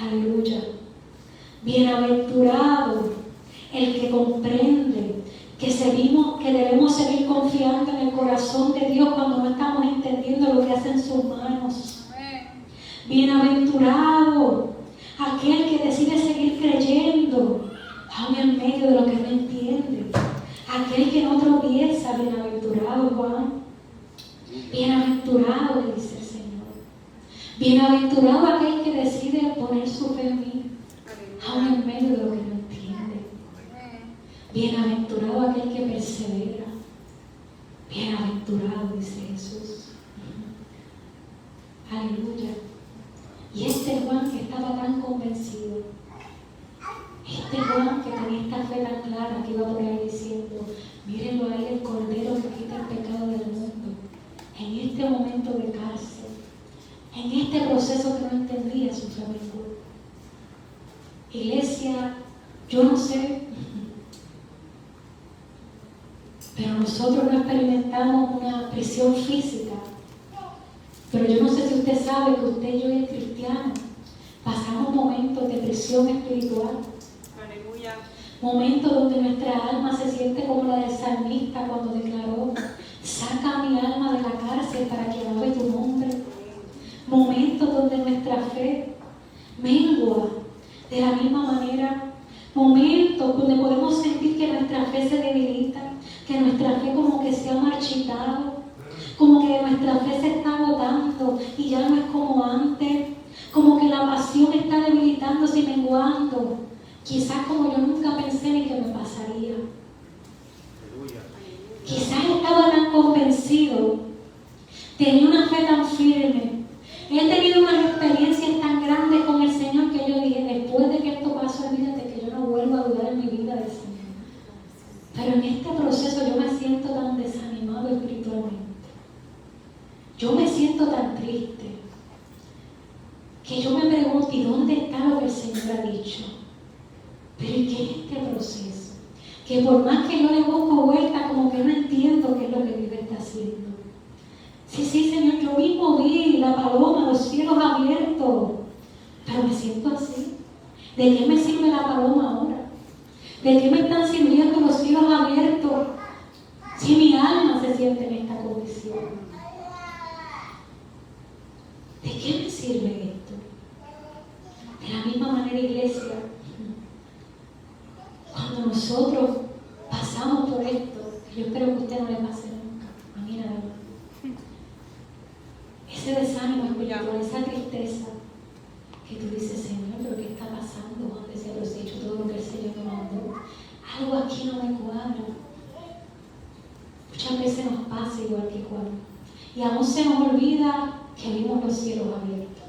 Aleluya. Bienaventurado el que comprende que debemos seguir confiando en el corazón de Dios cuando no estamos entendiendo lo que hacen sus manos. Bienaventurado aquel que decide seguir creyendo aún en medio de lo que no entiende. Aquel que no tropieza, bienaventurado Juan. Bienaventurado, le dice el Señor. Bienaventurado aquel que decide poner su fe en mí, aún en medio de lo que no entiende. Bienaventurado aquel que persevera. Bienaventurado, dice Jesús. Aleluya. Y este Juan que estaba tan convencido, este Juan que tenía esta fe tan clara que iba por ahí diciendo, mírenlo ahí, el Cordero que quita el pecado del mundo, en este momento de cárcel, en este proceso que no entendía su familia. Iglesia, yo no sé, pero nosotros no experimentamos una prisión física. Pero yo no sé si usted sabe que usted y yo es cristiano. Pasamos momentos de prisión espiritual. Aleluya. Momentos donde nuestra alma se siente como la del salmista cuando declaró, saca mi alma de la cárcel para que alabe tu nombre. Momentos donde nuestra fe mengua de la misma manera. Momentos donde podemos sentir que nuestra fe se debilita, que nuestra fe como que se ha marchitado, como que nuestra fe se está agotando y ya no es como antes, como que la pasión está debilitándose y menguando, quizás como yo nunca pensé ni que me pasaría. Quizás estaba tan convencido, tenía una fe tan firme, he tenido unas experiencias tan grandes con el Señor que yo dije, después de que esto pasó, olvídate que yo no vuelvo a dudar en mi vida del Señor. Pero en este proceso yo me siento tan desanimado espiritualmente. Yo me siento tan triste que yo me pregunto, ¿y dónde está lo que el Señor ha dicho? Pero ¿y qué es este proceso? Que por más que yo le busco vuelta, como que no entiendo qué es lo que Dios está haciendo. Sí, Señor, yo mismo vi la paloma, los cielos abiertos, pero me siento así. ¿De qué me sirve la paloma ahora? ¿De qué me están sirviendo los cielos abiertos si mi alma se siente en esta condición? ¿De qué me sirve esto? De la misma manera, iglesia, cuando nosotros pasamos por esto, yo espero que a usted no le pase nunca, a mí nada más. Ese desánimo espiritual, esa tristeza, que tú dices, Señor, ¿pero qué está pasando? Juan decía, pero si he hecho todo lo que el Señor me mandó. Algo aquí no me cuadra. Muchas veces aquel se nos pasa igual que Juan. Y aún se nos olvida que vimos los cielos abiertos.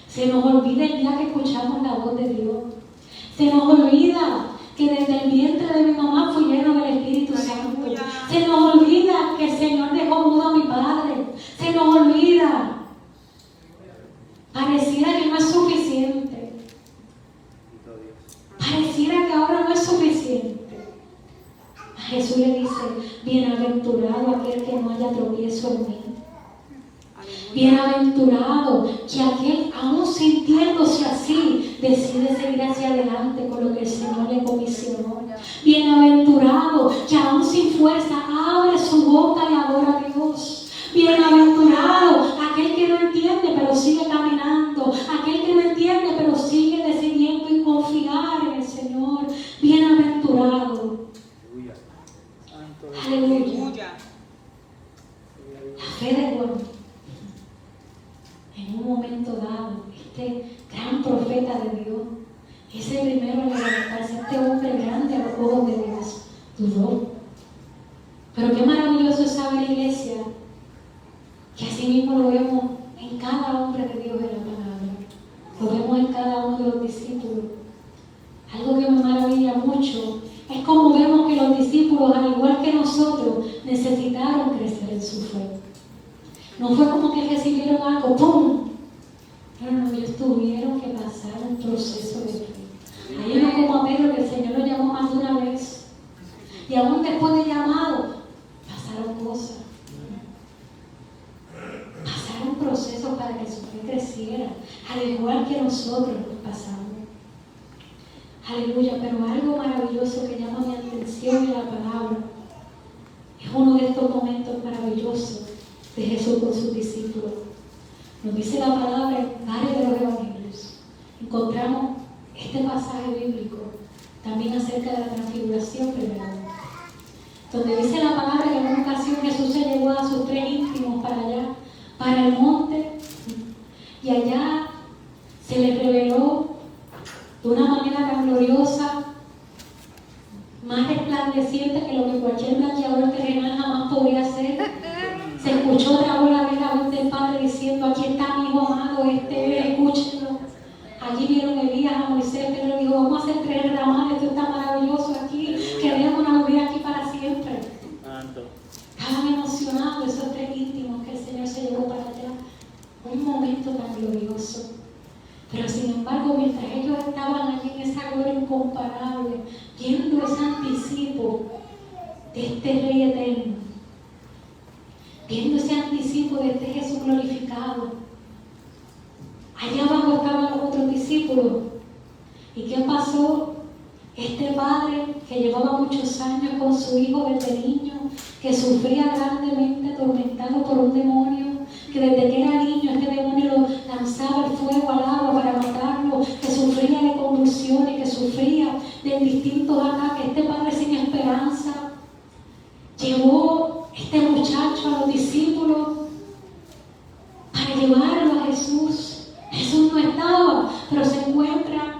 Se nos olvida el día que escuchamos la voz de Dios. Se nos olvida que desde el vientre de mi mamá fui lleno del Espíritu Santo. Se nos olvida que el Señor dejó mudo a mi padre. Se nos olvida. Pareciera que no es suficiente. Pareciera que ahora no es suficiente. A Jesús le dice, bienaventurado aquel que no haya tropiezo en mí. Bienaventurado que aquel, aún sintiéndose así, decide seguir hacia adelante con lo que el Señor le comisionó. Bienaventurado que aún sin fuerza abre su boca y adora a Dios. Bienaventurado aquel que no entiende pero sigue caminando. Aquel que no entiende pero sigue decidiendo y confiar en el Señor. Bienaventurado. Aleluya. La fe de Juan. En un momento dado, este gran profeta de Dios, ese primero en levantarse, este hombre grande a los ojos de Dios, dudó. Pero qué maravilloso es saber, iglesia, que así mismo lo vemos en cada hombre de Dios de la palabra. Lo vemos en cada uno de los discípulos. Algo que me maravilla mucho es como vemos que los discípulos, al igual que nosotros, necesitaron crecer en su fe. No fue como que recibieron algo, ¡pum! No, ellos tuvieron que pasar un proceso de fe. Hay uno como a Pedro que el Señor lo llamó más de una vez. Y aún después de llamado, pasaron cosas. Pasaron procesos para que su fe creciera, al igual que nosotros nos pasamos. Aleluya, pero algo maravilloso que llama mi atención en la palabra es uno de estos momentos maravillosos de Jesús con sus discípulos. Nos dice la palabra en varios de los evangelios. Encontramos este pasaje bíblico también acerca de la transfiguración primero, donde dice la palabra que en una ocasión Jesús se llevó a sus 3 íntimos para allá, para el monte, y allá se les reveló de una manera tan gloriosa, más resplandeciente que lo que cualquier blanqueador terrenal jamás podría hacer. Se escuchó otra vez la voz del Padre diciendo, aquí está mi hijo amado, escúchenlo. Allí vieron Elías, a Moisés, Pedro dijo, vamos a hacer 3 ramales, esto está maravilloso aquí, queremos vivir aquí para siempre. Estaban emocionados esos 3 íntimos que el Señor se llevó para allá. Un momento tan glorioso. Pero sin embargo, mientras ellos estaban allí en esa gloria incomparable, viendo ese anticipo de este Rey eterno, viendo ese anticipo de este Jesús glorificado, allá abajo estaban los otros discípulos. ¿Y qué pasó? Este padre que llevaba muchos años con su hijo desde niño, que sufría grandemente, atormentado por un demonio, que desde que era niño este demonio lo lanzaba el fuego al agua para matarlo, que sufría de convulsiones, que sufría de distintos ataques. Este padre sin esperanza llevó este muchacho a los discípulos para llevarlo a Jesús. Jesús no estaba, pero se encuentra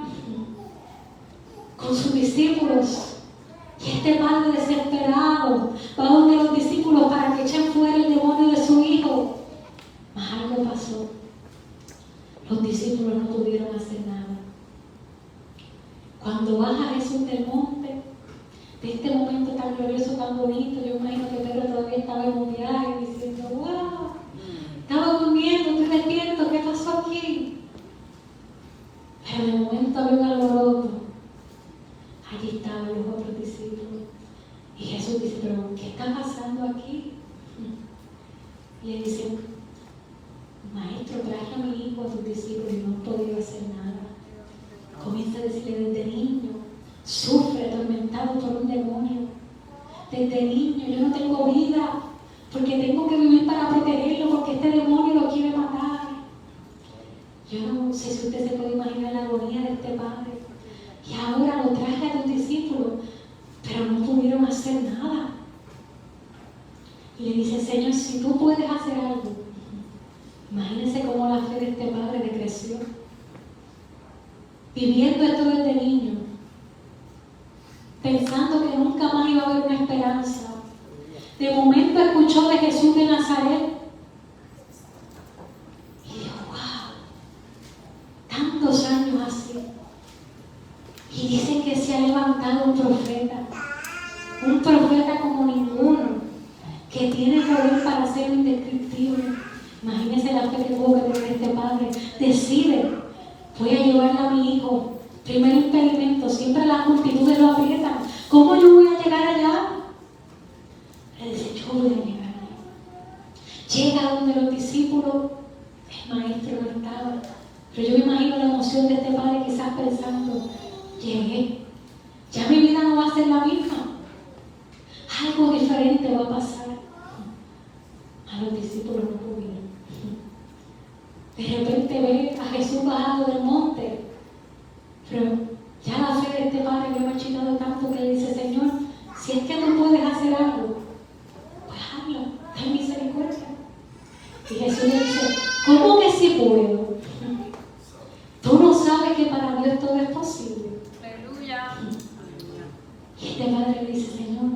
con sus discípulos. Y este padre desesperado va donde los discípulos para que echen fuera el demonio de su hijo. Mas algo pasó. Los discípulos no pudieron hacer nada. Cuando baja Jesús del monte, de este momento tan glorioso, tan bonito, yo imagino que Pedro todavía estaba en un viaje diciendo, wow, estaba durmiendo, estoy despierto, ¿qué pasó aquí? Pero de momento había un alboroto. Allí estaban los otros discípulos. Y Jesús dice, pero ¿qué está pasando aquí? Y le dice, maestro, traje a mi hijo a tus discípulos y no han podido hacer nada. Comienza a decirle, desde niño, sufre atormentado por un demonio. Desde niño yo no tengo vida, porque tengo que vivir para protegerlo, porque este demonio lo quiere matar. Yo no sé si usted se puede imaginar la agonía de este padre. Y ahora lo traje a tus discípulos, pero no pudieron hacer nada. Y le dice, Señor, si tú puedes hacer algo, imagínense cómo la fe de este padre decreció. Viviendo esto desde niño, pensando que nunca más iba a haber una esperanza. De momento escuchó de Jesús de Nazaret. Y dijo, wow, tantos años así. Y dicen que se ha levantado un profeta como ninguno, que tiene poder para hacer lo indescriptible. Imagínense la fe que tuvo que tener este padre. Decide, voy a llevarle a mi hijo. Primer impedimento, siempre las multitudes lo aprietan. ¿Cómo yo voy a llegar allá? Él dice, yo voy a llegar allá. Llega donde los discípulos, el maestro no estaba. Pero yo me imagino la emoción de este padre quizás pensando, llegué, ya mi vida no va a ser la misma. Algo diferente va a pasar. A los discípulos no pudieron. De repente ve a Jesús bajando del monte. Pero ya la fe de este padre le ha machicado tanto que le dice, Señor, si es que tú puedes hacer algo, pues hazlo, ten misericordia. Y Jesús le dice, ¿cómo que sí puedo? Tú no sabes que para Dios todo es posible. Aleluya. Y este padre le dice, Señor,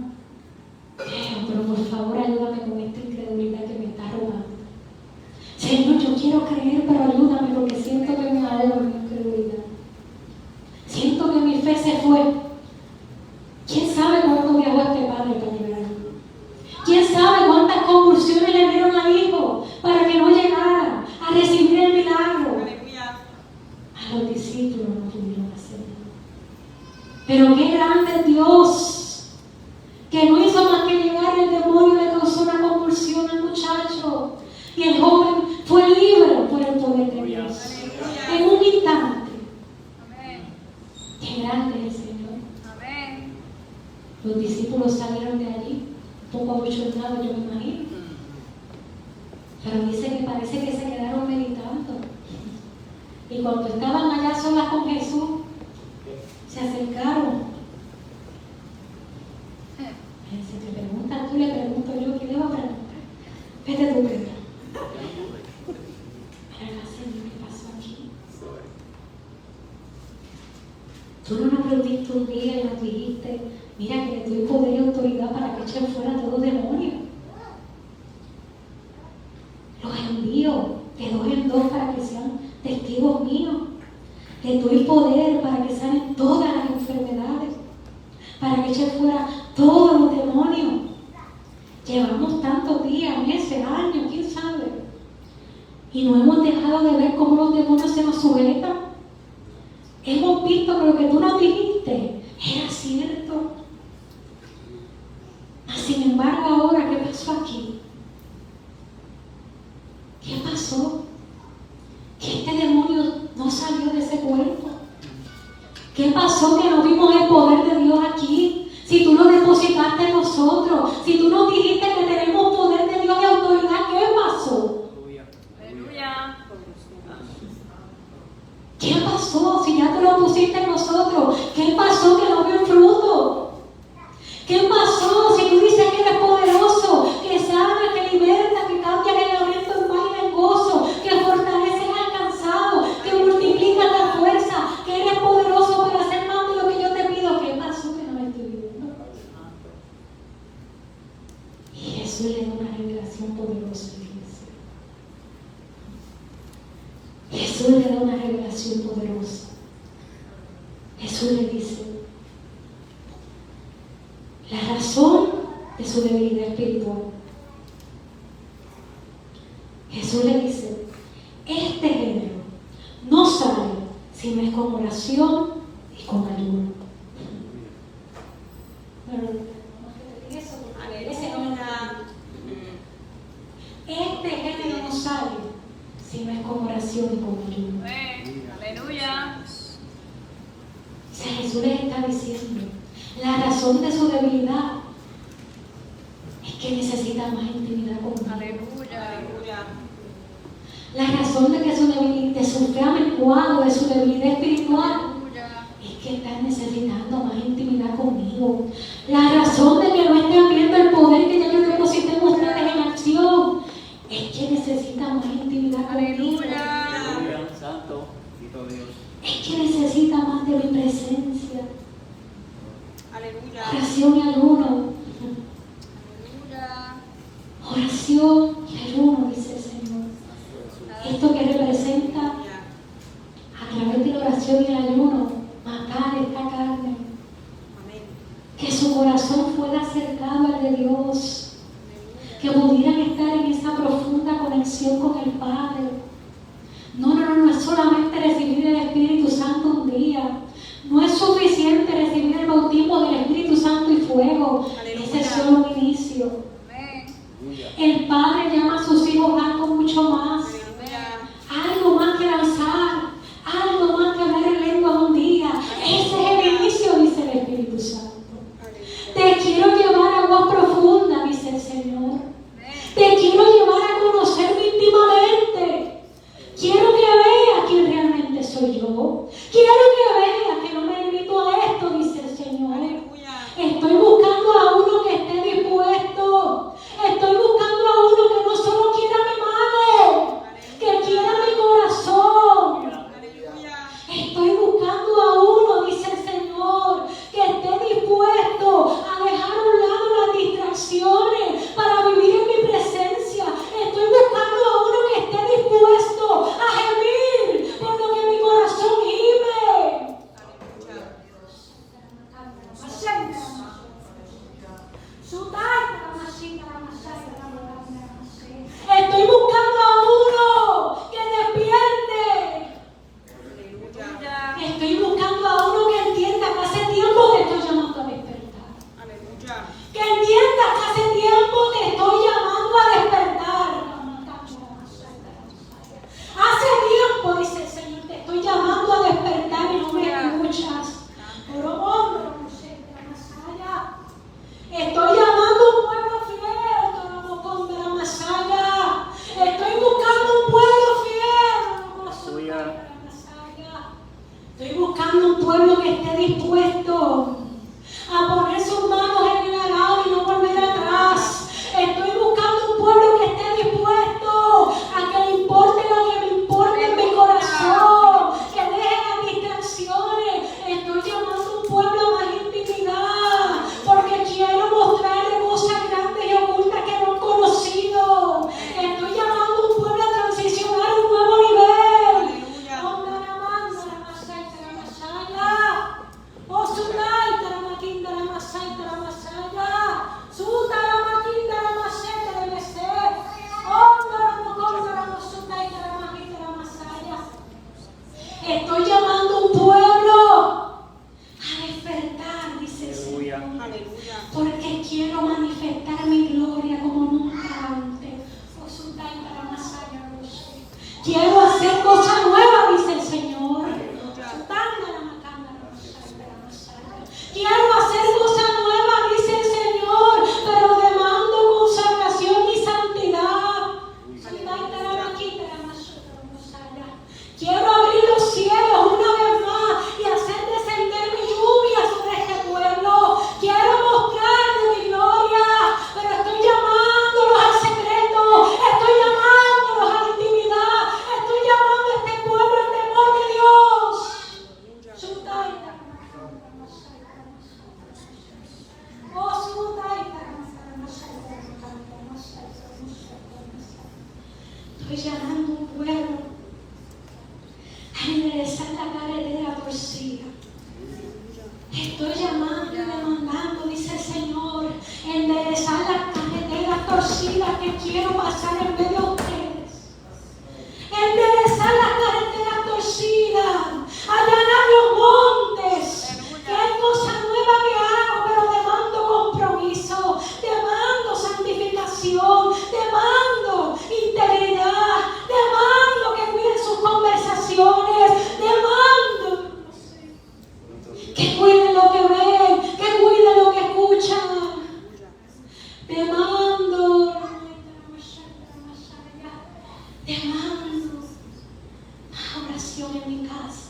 pero por favor ayúdame con esta incredulidad que me está robando. Señor, yo quiero creer, pero ayúdame porque siento que me ahogo en mi incredulidad. Siento que mi fe se fue. ¿Quién sabe cuánto viajó este padre para llegar allí? ¿Quién sabe cuántas convulsiones le dieron al hijo para que no llegara a recibir el milagro? Aleluya. A los discípulos no pudieron hacerlo. Pero qué grande es Dios, que no hizo más que llegar y el demonio le causó una convulsión al muchacho. Y el joven fue libre por el poder de Dios. En un instante. Amén. Qué grande es el Señor. Amén. Los discípulos salieron de allí, un poco abochornados, yo me imagino. Pero dice que parece que se quedaron meditando. Y cuando estaban allá solas con Jesús, se acercaron. Si te preguntas tú, le pregunto yo, ¿qué le va a preguntar? Vete tú, Pedro. Pero Señor, ¿qué pasó aquí? Tú no nos reuniste un día y nos dijiste, mira que le doy poder y autoridad para que echen fuera todo demonio. Los envío de dos en dos para que sean testigos míos. Les doy poder para que sanen todas las enfermedades, para que echen fuera todos los demonios. Llevamos tantos días, meses, años, quién sabe. Y no hemos dejado de ver cómo los demonios se nos sujetan. Hemos visto que lo que tú nos dijiste era cierto. Sin embargo, ahora, ¿qué pasó aquí? ¿Qué pasó? Que este demonio no salió de ese cuerpo. ¿Qué pasó que no vimos el poder de Dios aquí? Si tú lo depositaste en nosotros, si tú nos dijiste que tenemos poder de Dios y autoridad, ¿qué pasó? Aleluya. ¿Qué pasó? Si ya tú lo pusiste en nosotros, ¿qué pasó que no vio fruto? ¿Qué pasó si tú dices que eres poderoso, que sana, que liberta, que cambia el lamento en paz y en gozo, que fortaleces al cansado, que multiplicas la fuerza, que eres poderoso para hacer más de lo que yo te pido? ¿Qué pasó que no estoy viendo? Y Jesús le da una revelación poderosa a la iglesia. Jesús le da una revelación poderosa. Jesús le dice, la razón de su debilidad espiritual. Jesús le dice, este género no sale si no es con oración y con ayuno. Este género no sale si no es con oración y con ayuno. Amén. Aleluya. O sea, Jesús les está diciendo, la razón de su debilidad es que necesita más intimidad con Dios. Aleluya. Aleluya. La razón de que su debilidad, de su fe amenguado, de su debilidad espiritual, es que están necesitando más intimidad conmigo. La razón de que no estén viendo el poder que ya yo deposité en ustedes en acción, es que necesitan más intimidad conmigo. Aleluya. Santo, Cristo Dios. Es que necesita más de mi presencia. Aleluya. Oración y ayuno. Aleluya. ayuno, dice el Señor. Esto que representa a través de la oración y el ayuno, matar esta carne. Que su corazón fuera acercado al de Dios. Que pudieran estar en esa profunda conexión con el Padre. No es solamente recibir el Espíritu Santo un día. No es suficiente recibir el bautismo del Espíritu Santo y fuego. Ese es solo un inicio. El Padre llama a sus hijos algo mucho más. Algo más que lanzar. Algo más que hablar en lengua un día. Ese es el inicio, dice el Espíritu Santo. Te quiero llevar a aguas profundas, dice el Señor. Te quiero llevar a conocerme íntimamente. Quiero que veas quién realmente soy yo. Quiero que veas que no me limito a esto, dice el Señor. Estoy buscando a uno que esté dispuesto. Estoy buscando a uno que no solo quiera mi mano, que quiera mi corazón. Estoy buscando a uno, dice el Señor, que esté dispuesto a dejar a un lado las distracciones para vivir en mi presencia. Estoy buscando a uno que esté dispuesto a gemir por lo que mi corazón gime. Estoy buscando a uno que despierte. Estoy buscando a uno que entienda que hace tiempo te estoy llamando a despertar. Que entienda que hace tiempo te estoy llamando a despertar. Hace tiempo, dice el Señor, te estoy llamando a despertar y no me escuchas. Estoy llamando a un pueblo fiel, estoy buscando un pueblo fiel. Estoy buscando un pueblo que esté dispuesto a poner sus manos en el arado y no volver atrás. Estoy buscando un pueblo que esté dispuesto a que le importe lo que me importa en mi corazón, que deje las distracciones. Estoy llamando a un pueblo a más intimidad, porque quiero mostrarle cosas grandes y ocultas que no han conocido. Estoy llamando a un pueblo a transicionar a un nuevo nivel. Estoy llamando a un pueblo a despertar, dice el Señor. Porque quiero manifestar mi gloria como nunca antes. Quiero hacer cosas nuevas, dice el Señor. Quiero hacer cosas nuevas, dice el Señor, pero demando consagración y santidad. Quiero abrir los cielos una vez más y hacer descender mi lluvia sobre este pueblo. Quiero mostrarle mi gloria, pero estoy llamándolos al secreto, estoy llamándolos a la intimidad, estoy llamando a este pueblo al temor de Dios. Estoy llamando a un pueblo a enderezar la carretera torcida. Estoy llamando y demandando, dice el Señor, enderezar las carreteras torcidas que quiero pasar en medio de ustedes. Enderezar las carreteras torcidas, allanar los montes. Que hay cosas nuevas que hago, pero demando compromiso, demando santificación, demando integridad, demando que cuiden sus conversaciones, demando que cuiden lo que ven, que cuiden lo que escuchan, demando oración en mi casa.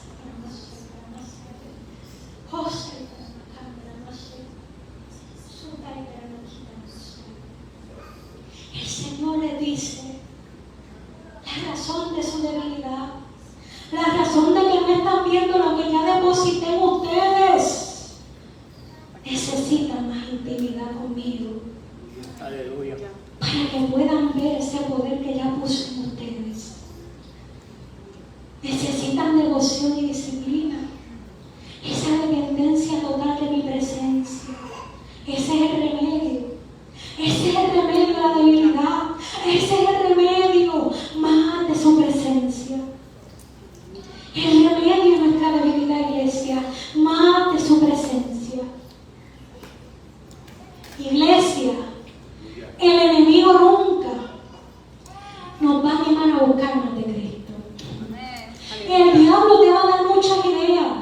El Señor le dice la razón de su debilidad, la razón de que no están viendo lo que ya deposité en ustedes. Necesitan más intimidad conmigo. Aleluya. Para que puedan ver ese poder a buscar más de Cristo. Amén. El diablo te va a dar muchas ideas,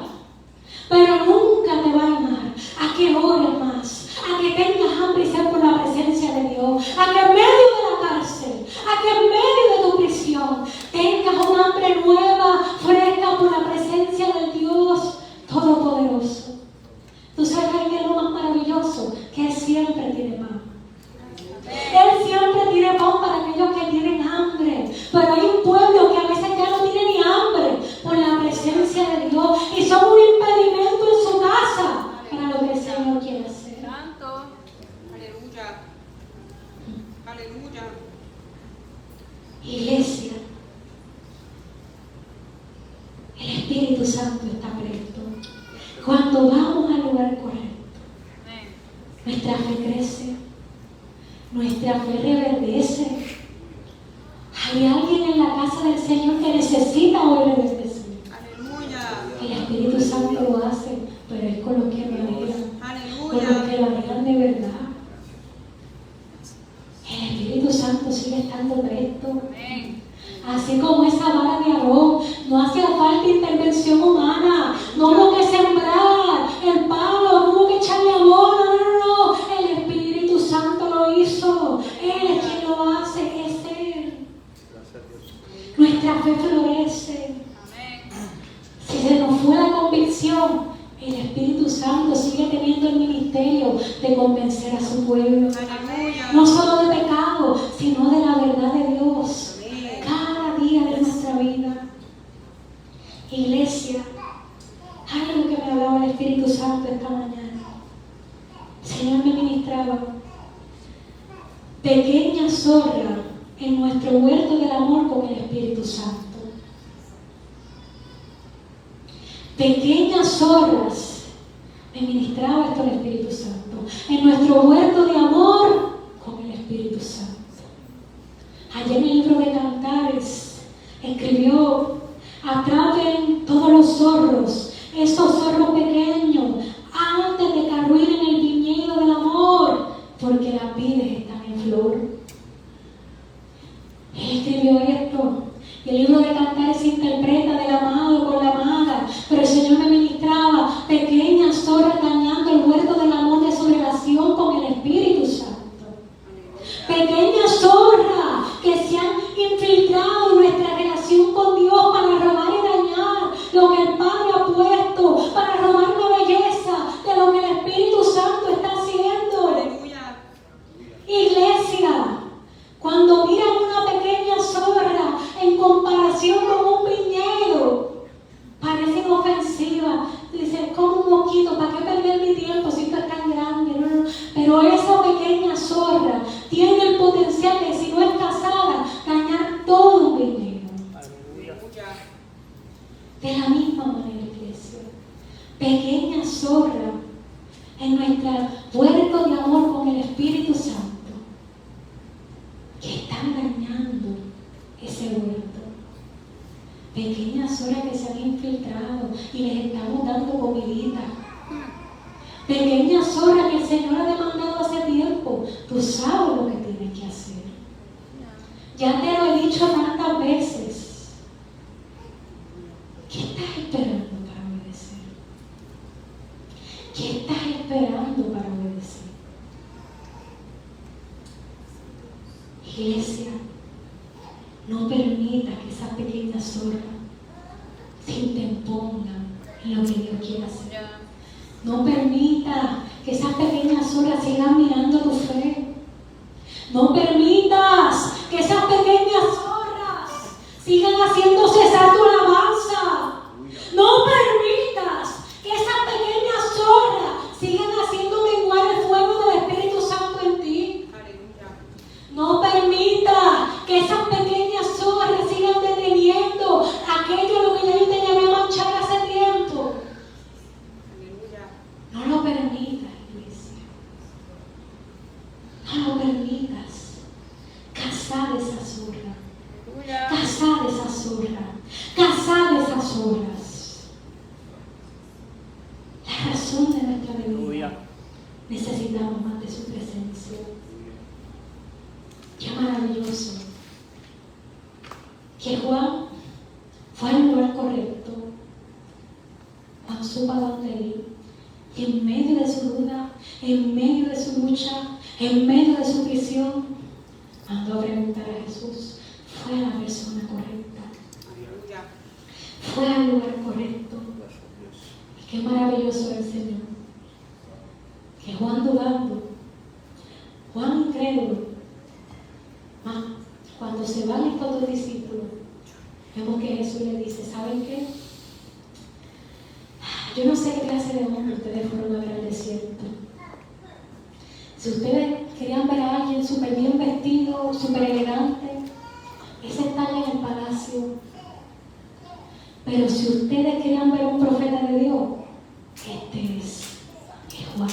pero nunca te va a animar a que ores más, a que tengas hambre y sed por la presencia de Dios, a que en medio de la cárcel, a que en medio de tu prisión tengas un hambre nueva, fresca por la presencia del Dios Todopoderoso. Tú sabes que es lo más maravilloso, que Él siempre tiene pan. Él siempre tiene pan para aquellos que tienen hambre. Pero hay un pueblo que a veces ya no tiene ni hambre por la presencia de Dios y son un impedimento en su casa para lo que el Señor quiere hacer. Santo. Aleluya. Aleluya. Iglesia, el Espíritu Santo está presto. Cuando vamos al lugar correcto, Amén. nuestra fe crece, nuestra fe reverdece. Hay alguien en la casa del Señor que necesita oír reverdecer. Aleluya. El Espíritu Santo lo hace, pero es con los que lo anhelan, con los Aleluya. que lo anhelan de verdad. El Espíritu Santo sigue estando presto. Amén. Así como esa vara de Aarón, no hacía falta intervención humana, no hubo que sembrar el palo, no hubo que echarle abono, no. El Espíritu Santo lo hizo, Él es quien lo hace, es Él. Nuestra fe florece. Amén. Si se nos fue la convicción, el Espíritu Santo sigue teniendo el ministerio de convencer a su pueblo, Aleluya. no solo de pecado, sino de la verdad de Dios. Amén. Cada día de nuestra vida. Iglesia, algo que me hablaba el Espíritu Santo esta mañana. El Señor me ministraba. Pequeña zorra en nuestro huerto del amor con el Espíritu Santo. Pequeñas zorras, me ministraba esto el Espíritu Santo, en nuestro huerto de amor con el Espíritu Santo. Allá en el libro de Cantares escribió: atrapen todos los zorros, esos zorros pequeños, antes de que arruinen el viñedo del amor, porque las vides están en flor. Él escribió esto. Y el libro de Cantares se interpreta del amado con la amada, pero el Señor me ministraba pequeñas zorras dañando el huerto del amor de su relación con el Espíritu Santo. Pequeñas zorras que se han infiltrado en nuestra relación con Dios para robar y dañar lo que el Padre ha puesto, para robar la belleza de lo que el Espíritu Santo está haciendo. Aleluya. Iglesia, cuando miran una pequeña zorra en comparación con un viñedo, parecen ofensivas. Dicen, como un mosquito, ¿para qué perder mi tiempo si esto es tan grande? No. Pero esa pequeña zorra tiene el potencial de, si no es casada, dañar todo un viñedo. Aleluya. De la misma manera, iglesia, pequeña zorra en nuestro huerto de amor con el Espíritu Santo, que están dañando ese huerto. Pequeñas zorras que se han infiltrado y les estamos dando comidita. Pequeñas zorras que el Señor ha demandado hace tiempo. Tú sabes lo que tienes que hacer. Ya te lo he dicho tantas veces. ¿Qué estás esperando para obedecer? ¿Qué estás esperando para obedecer? Iglesia, no permita que esas pequeñas zorras se interpongan en lo que Dios quiere hacer. Ya. No permita que esas pequeñas zorras sigan mirando tu fe. No permitas que esas pequeñas zorras sigan haciendo cesar tu alabanza. No permitas que esas pequeñas zorras sigan haciendo menguar el fuego del Espíritu Santo en ti. Aleluya. No permita que esas pequeñas zorras sigan deteniendo aquello a lo que ya yo te llamé a manchar hace tiempo. Aleluya. No lo permitas, iglesia. No lo permitas. Cazad esa zorra. Aleluya. Cazad esa zorra. Cazad esas zorras. La razón de nuestra debilidad. Necesitamos más de su presencia. Qué maravilloso que Juan fue al lugar correcto. Juan supo a dónde ir. Y en medio de su duda, en medio de su lucha, en medio de su prisión, mandó a preguntar a Jesús. Fue a la persona correcta. Aleluya. Fue al lugar correcto. Y qué maravilloso es el Señor. Que Juan dudando, Juan incrédulo, cuando se van estos dos discípulos, vemos que Jesús le dice, ¿saben qué? Yo no sé qué clase de hombre ustedes fueron a ver al desierto. Si ustedes querían ver a alguien súper bien vestido, súper elegante, ese está allá en el palacio. Pero si ustedes querían ver a un profeta de Dios, este es Juan.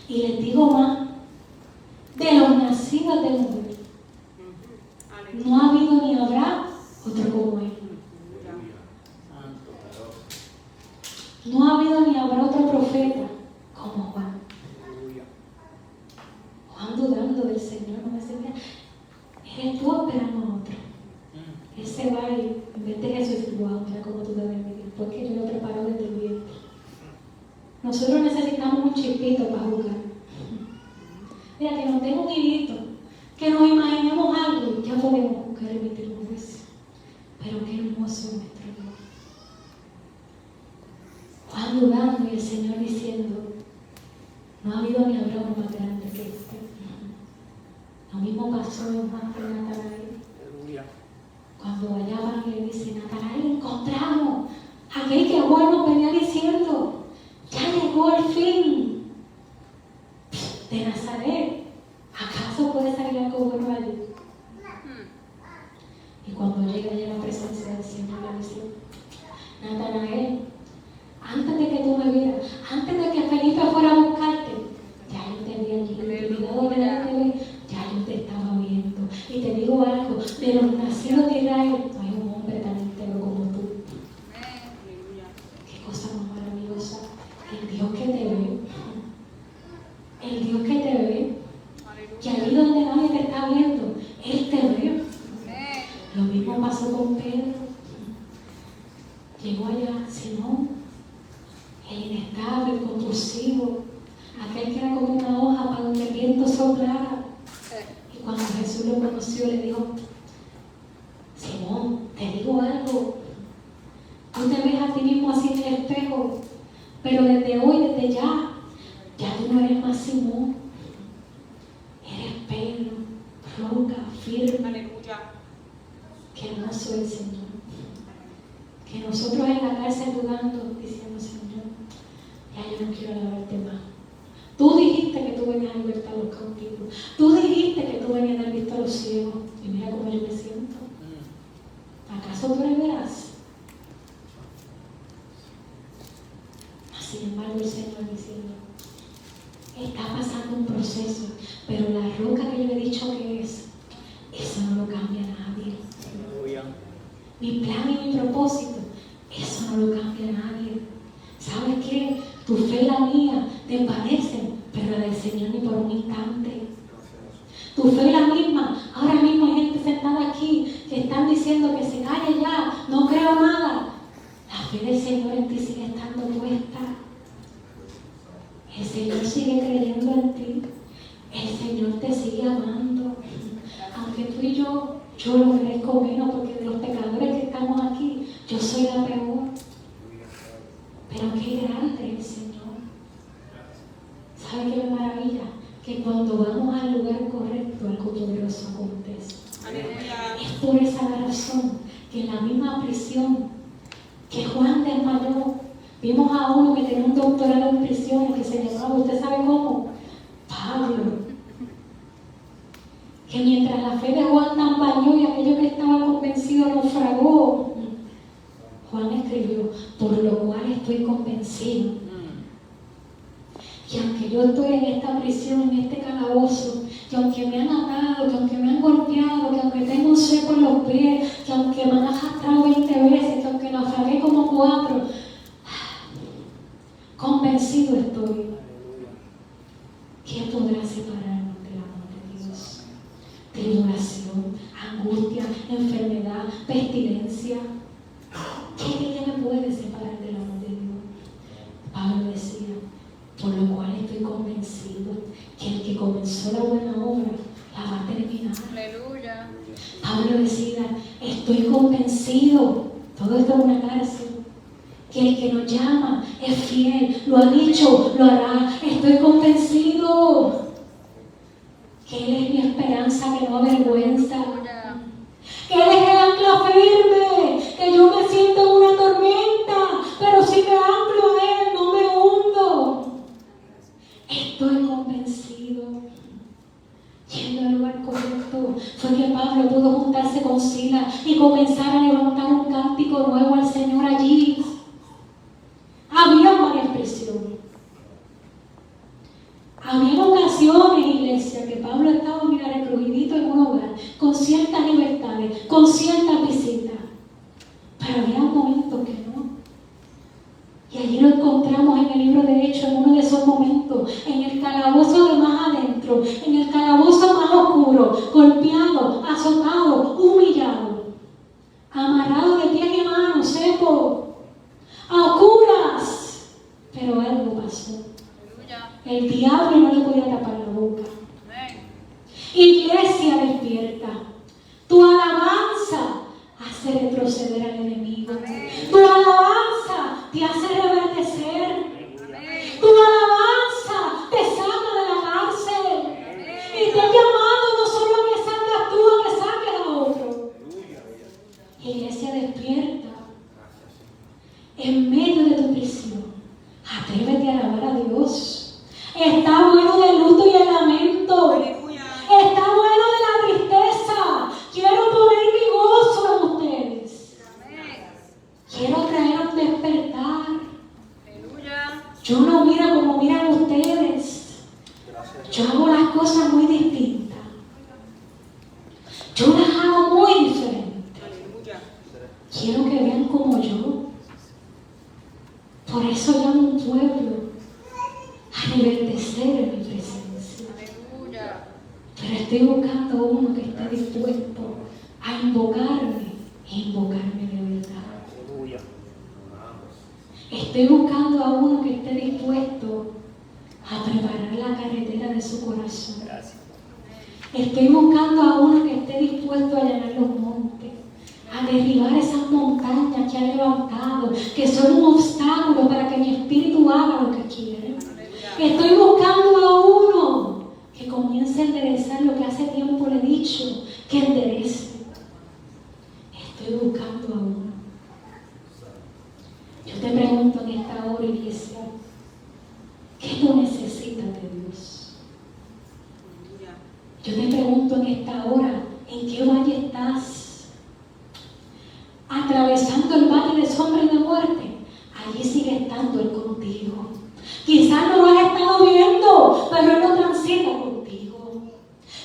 Y les digo más, de los nacidos de mujer, no ha habido ni habrá otro como él. No ha habido ni habrá otro profeta como Juan. Juan dudando del Señor, no me decía, eres tú esperando a otro. Él se va y en vez de Jesús dice, wow, mira cómo tú debes vivir, porque yo lo preparo desde el vientre. Nosotros necesitamos un chispito para jugar. Mira, que nos dé un hilito, que nos imaginemos algo, ya podemos buscar y emitir un juicio. Pero qué hermoso es nuestro Dios. Juan dudando y el Señor diciendo, no ha habido ni habrá uno más grande que este. Lo mismo pasó en Juan con Natanael. Cuando allá van y le dicen, Natanael, encontramos aquel que Juan nos venía diciendo, ya llegó el fin de Nazaret. ¿Acaso puede salir algo bueno allí? Y cuando llega ya la presencia del Señor le dice, Natanael, antes de que tú me vieras, antes de que Felipe fuera a buscarte, ya yo te vi allí, cuidado de la TV, ya yo te estaba viendo. Y te digo algo, de los nacidos de Israel, no hay un hombre tan entero como tú. Qué cosa más maravillosa. El Dios que te ve, el Dios que te ve, que allí donde nadie te está viendo, Él te ve. Lo mismo pasó con Pedro. Llegó allá Simón, el inestable, el compulsivo, aquel que era como una hoja para donde el viento soplara. Y cuando Jesús lo conoció, le dijo, Simón, te digo algo. Tú te ves a ti mismo así en el espejo, pero desde hoy, desde ya tú no eres más Simón. Eres Pedro, roca, firme. Aleluya. Qué hermoso es el Señor. Que nosotros en la cárcel dudando, diciendo, Señor, ya yo no quiero alabarte más. Tú dijiste que tú venías a libertar a los cautivos. Tú dijiste que tú venías a dar vista a los ciegos. Y mira cómo yo me siento. ¿Acaso tú eres veraz? Sin embargo, el Señor diciendo, está pasando un proceso, pero la roca que yo le he dicho que es, eso no lo cambia nadie. Mi plan y mi propósito, eso no lo cambia nadie. ¿Sabes qué? Tu fe y la mía te parecen, pero la del Señor ni por un instante. Tu fe es la misma. Ahora mismo hay gente sentada aquí que están diciendo que se calle ya, no creo nada. La fe del Señor en ti sigue estando puesta. El Señor sigue creyendo en ti. El Señor te sigue amando. Aunque tú y yo lo merezco menos, porque de los pecadores que estamos aquí, yo soy la peor. Pero qué grande es el Señor. ¿Sabe qué maravilla? Que cuando vamos al lugar correcto, algo poderoso acontece. Aleluya. Es por esa razón que en la misma prisión que Juan desmayó, vimos a uno que tenía un doctorado en prisiones que se llamaba, ¿usted sabe cómo? Pablo. Que mientras la fe de Juan tambaleó y aquello que estaba convencido naufragó, Juan escribió, por lo cual estoy convencido que aunque yo estoy en esta prisión, en este calabozo, que aunque me han atado, que aunque me han golpeado, que aunque tengo un seco en los pies, que aunque me han arrastrado 20 veces, que aunque naufragué como 4, convencido estoy que podrá separarnos del amor de Dios. Tribulación, angustia, enfermedad, enfermedad, pestilencia. ¿Qué me puede separar del amor de Dios? Pablo decía, por lo cual estoy convencido que el que comenzó la buena obra la va a terminar. Aleluya. Pablo decía, estoy convencido, todo esto es una cárcel, que el que nos llama es fiel, lo ha dicho, lo hará. Estoy convencido que Él es mi esperanza que no avergüenza, que Él es el ancla firme, que yo me siento en una tormenta, pero si me anclo a Él no me hundo. Estoy convencido. Yendo al lugar correcto fue que Pablo pudo juntarse con Silas y comenzar a levantar un cántico nuevo al Señor allí. Había varias prisiones. Había ocasiones, iglesia, que Pablo estaba, mira, recluidito en un hogar, con ciertas libertades, con ciertas visitas. Pero había momentos que no. Y allí lo encontramos en el libro de Hechos, en uno de esos momentos, en el calabozo de más adentro, en el calabozo más oscuro, golpeado, azotado, humillado, amarrado de pies y manos, seco, a oscuras. Pero algo pasó. El diablo no le podía tapar la boca. Iglesia, despierta. Tu alabanza hace retroceder al enemigo. Tu alabanza te hace reverdecer. Tu alabanza te saca de la cárcel. Y te ha llamado no solo a que salgas tú, a que saques a otro. Iglesia, despierta. En medio de tu prisión, atrévete a alabar a Dios. Está bueno del luto y el lamento. Está bueno de la tristeza. Quiero poner mi gozo en ustedes. Quiero traer un despertar. Yo no miro como miran ustedes. Yo hago las cosas muy distintas. Yo las hago muy diferentes. Quiero que vean como yo. Por eso llamo a un pueblo a reverdecer en mi presencia. Pero estoy buscando a uno que esté dispuesto a invocarme e invocarme de verdad. Estoy buscando a uno que esté dispuesto a preparar la carretera de su corazón. Estoy buscando a uno que esté dispuesto a allanar los montes, a derribar esas montañas que ha levantado, que son un obstáculo para que mi espíritu haga lo que quiere. Estoy buscando a uno que comience a enderezar lo que hace tiempo le he dicho, que enderece. Estoy buscando a uno. Yo te pregunto en esta hora, iglesia, ¿qué tú necesitas de Dios? Yo te pregunto en esta hora, ¿en qué valle estás? Atravesando el valle de sombra y de muerte, allí sigue estando Él contigo. Quizás no lo has estado viendo, pero Él lo transita contigo.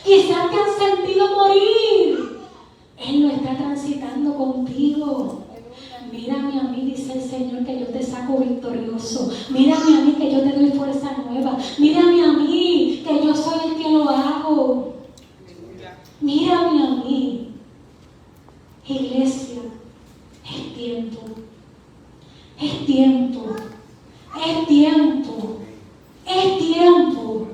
Quizás te has sentido morir, Él lo está transitando contigo. Mírame a mí, dice el Señor, que yo te saco victorioso. Mírame a mí, que yo te doy fuerza nueva. Mírame a mí, que yo soy el que lo hago. Mírame a mí. Iglesia, es tiempo. Es tiempo. Es tiempo. Es tiempo.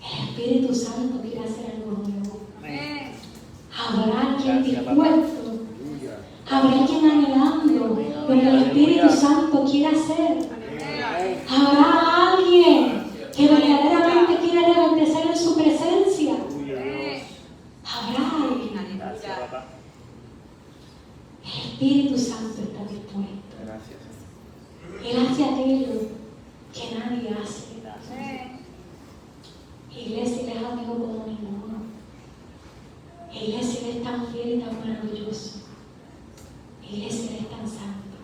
El Espíritu Santo quiere hacer algo nuevo. Habrá alguien dispuesto. Habrá alguien anhelando lo que el Espíritu Santo quiere hacer. Habrá alguien que verdaderamente quiere reverdecer en su presencia. Habrá alguien. El Espíritu Santo está dispuesto. Él hace aquello que nadie hace. Iglesia, Él es amigo como ninguno. Iglesia, Él es tan fiel y tan maravilloso. Iglesia, Él es tan santo.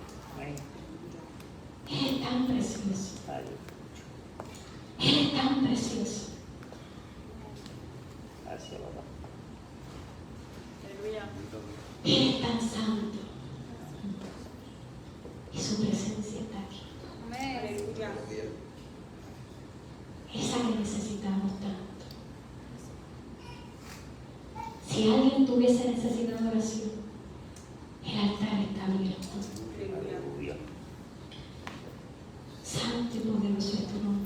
Él es tan precioso. Él es tan precioso. Gracias, papá. Él es tan santo. Y su presencia está aquí. Esa que necesitamos tanto. Si alguien tuviese necesidad de oración, Santo y poderoso es tu nombre.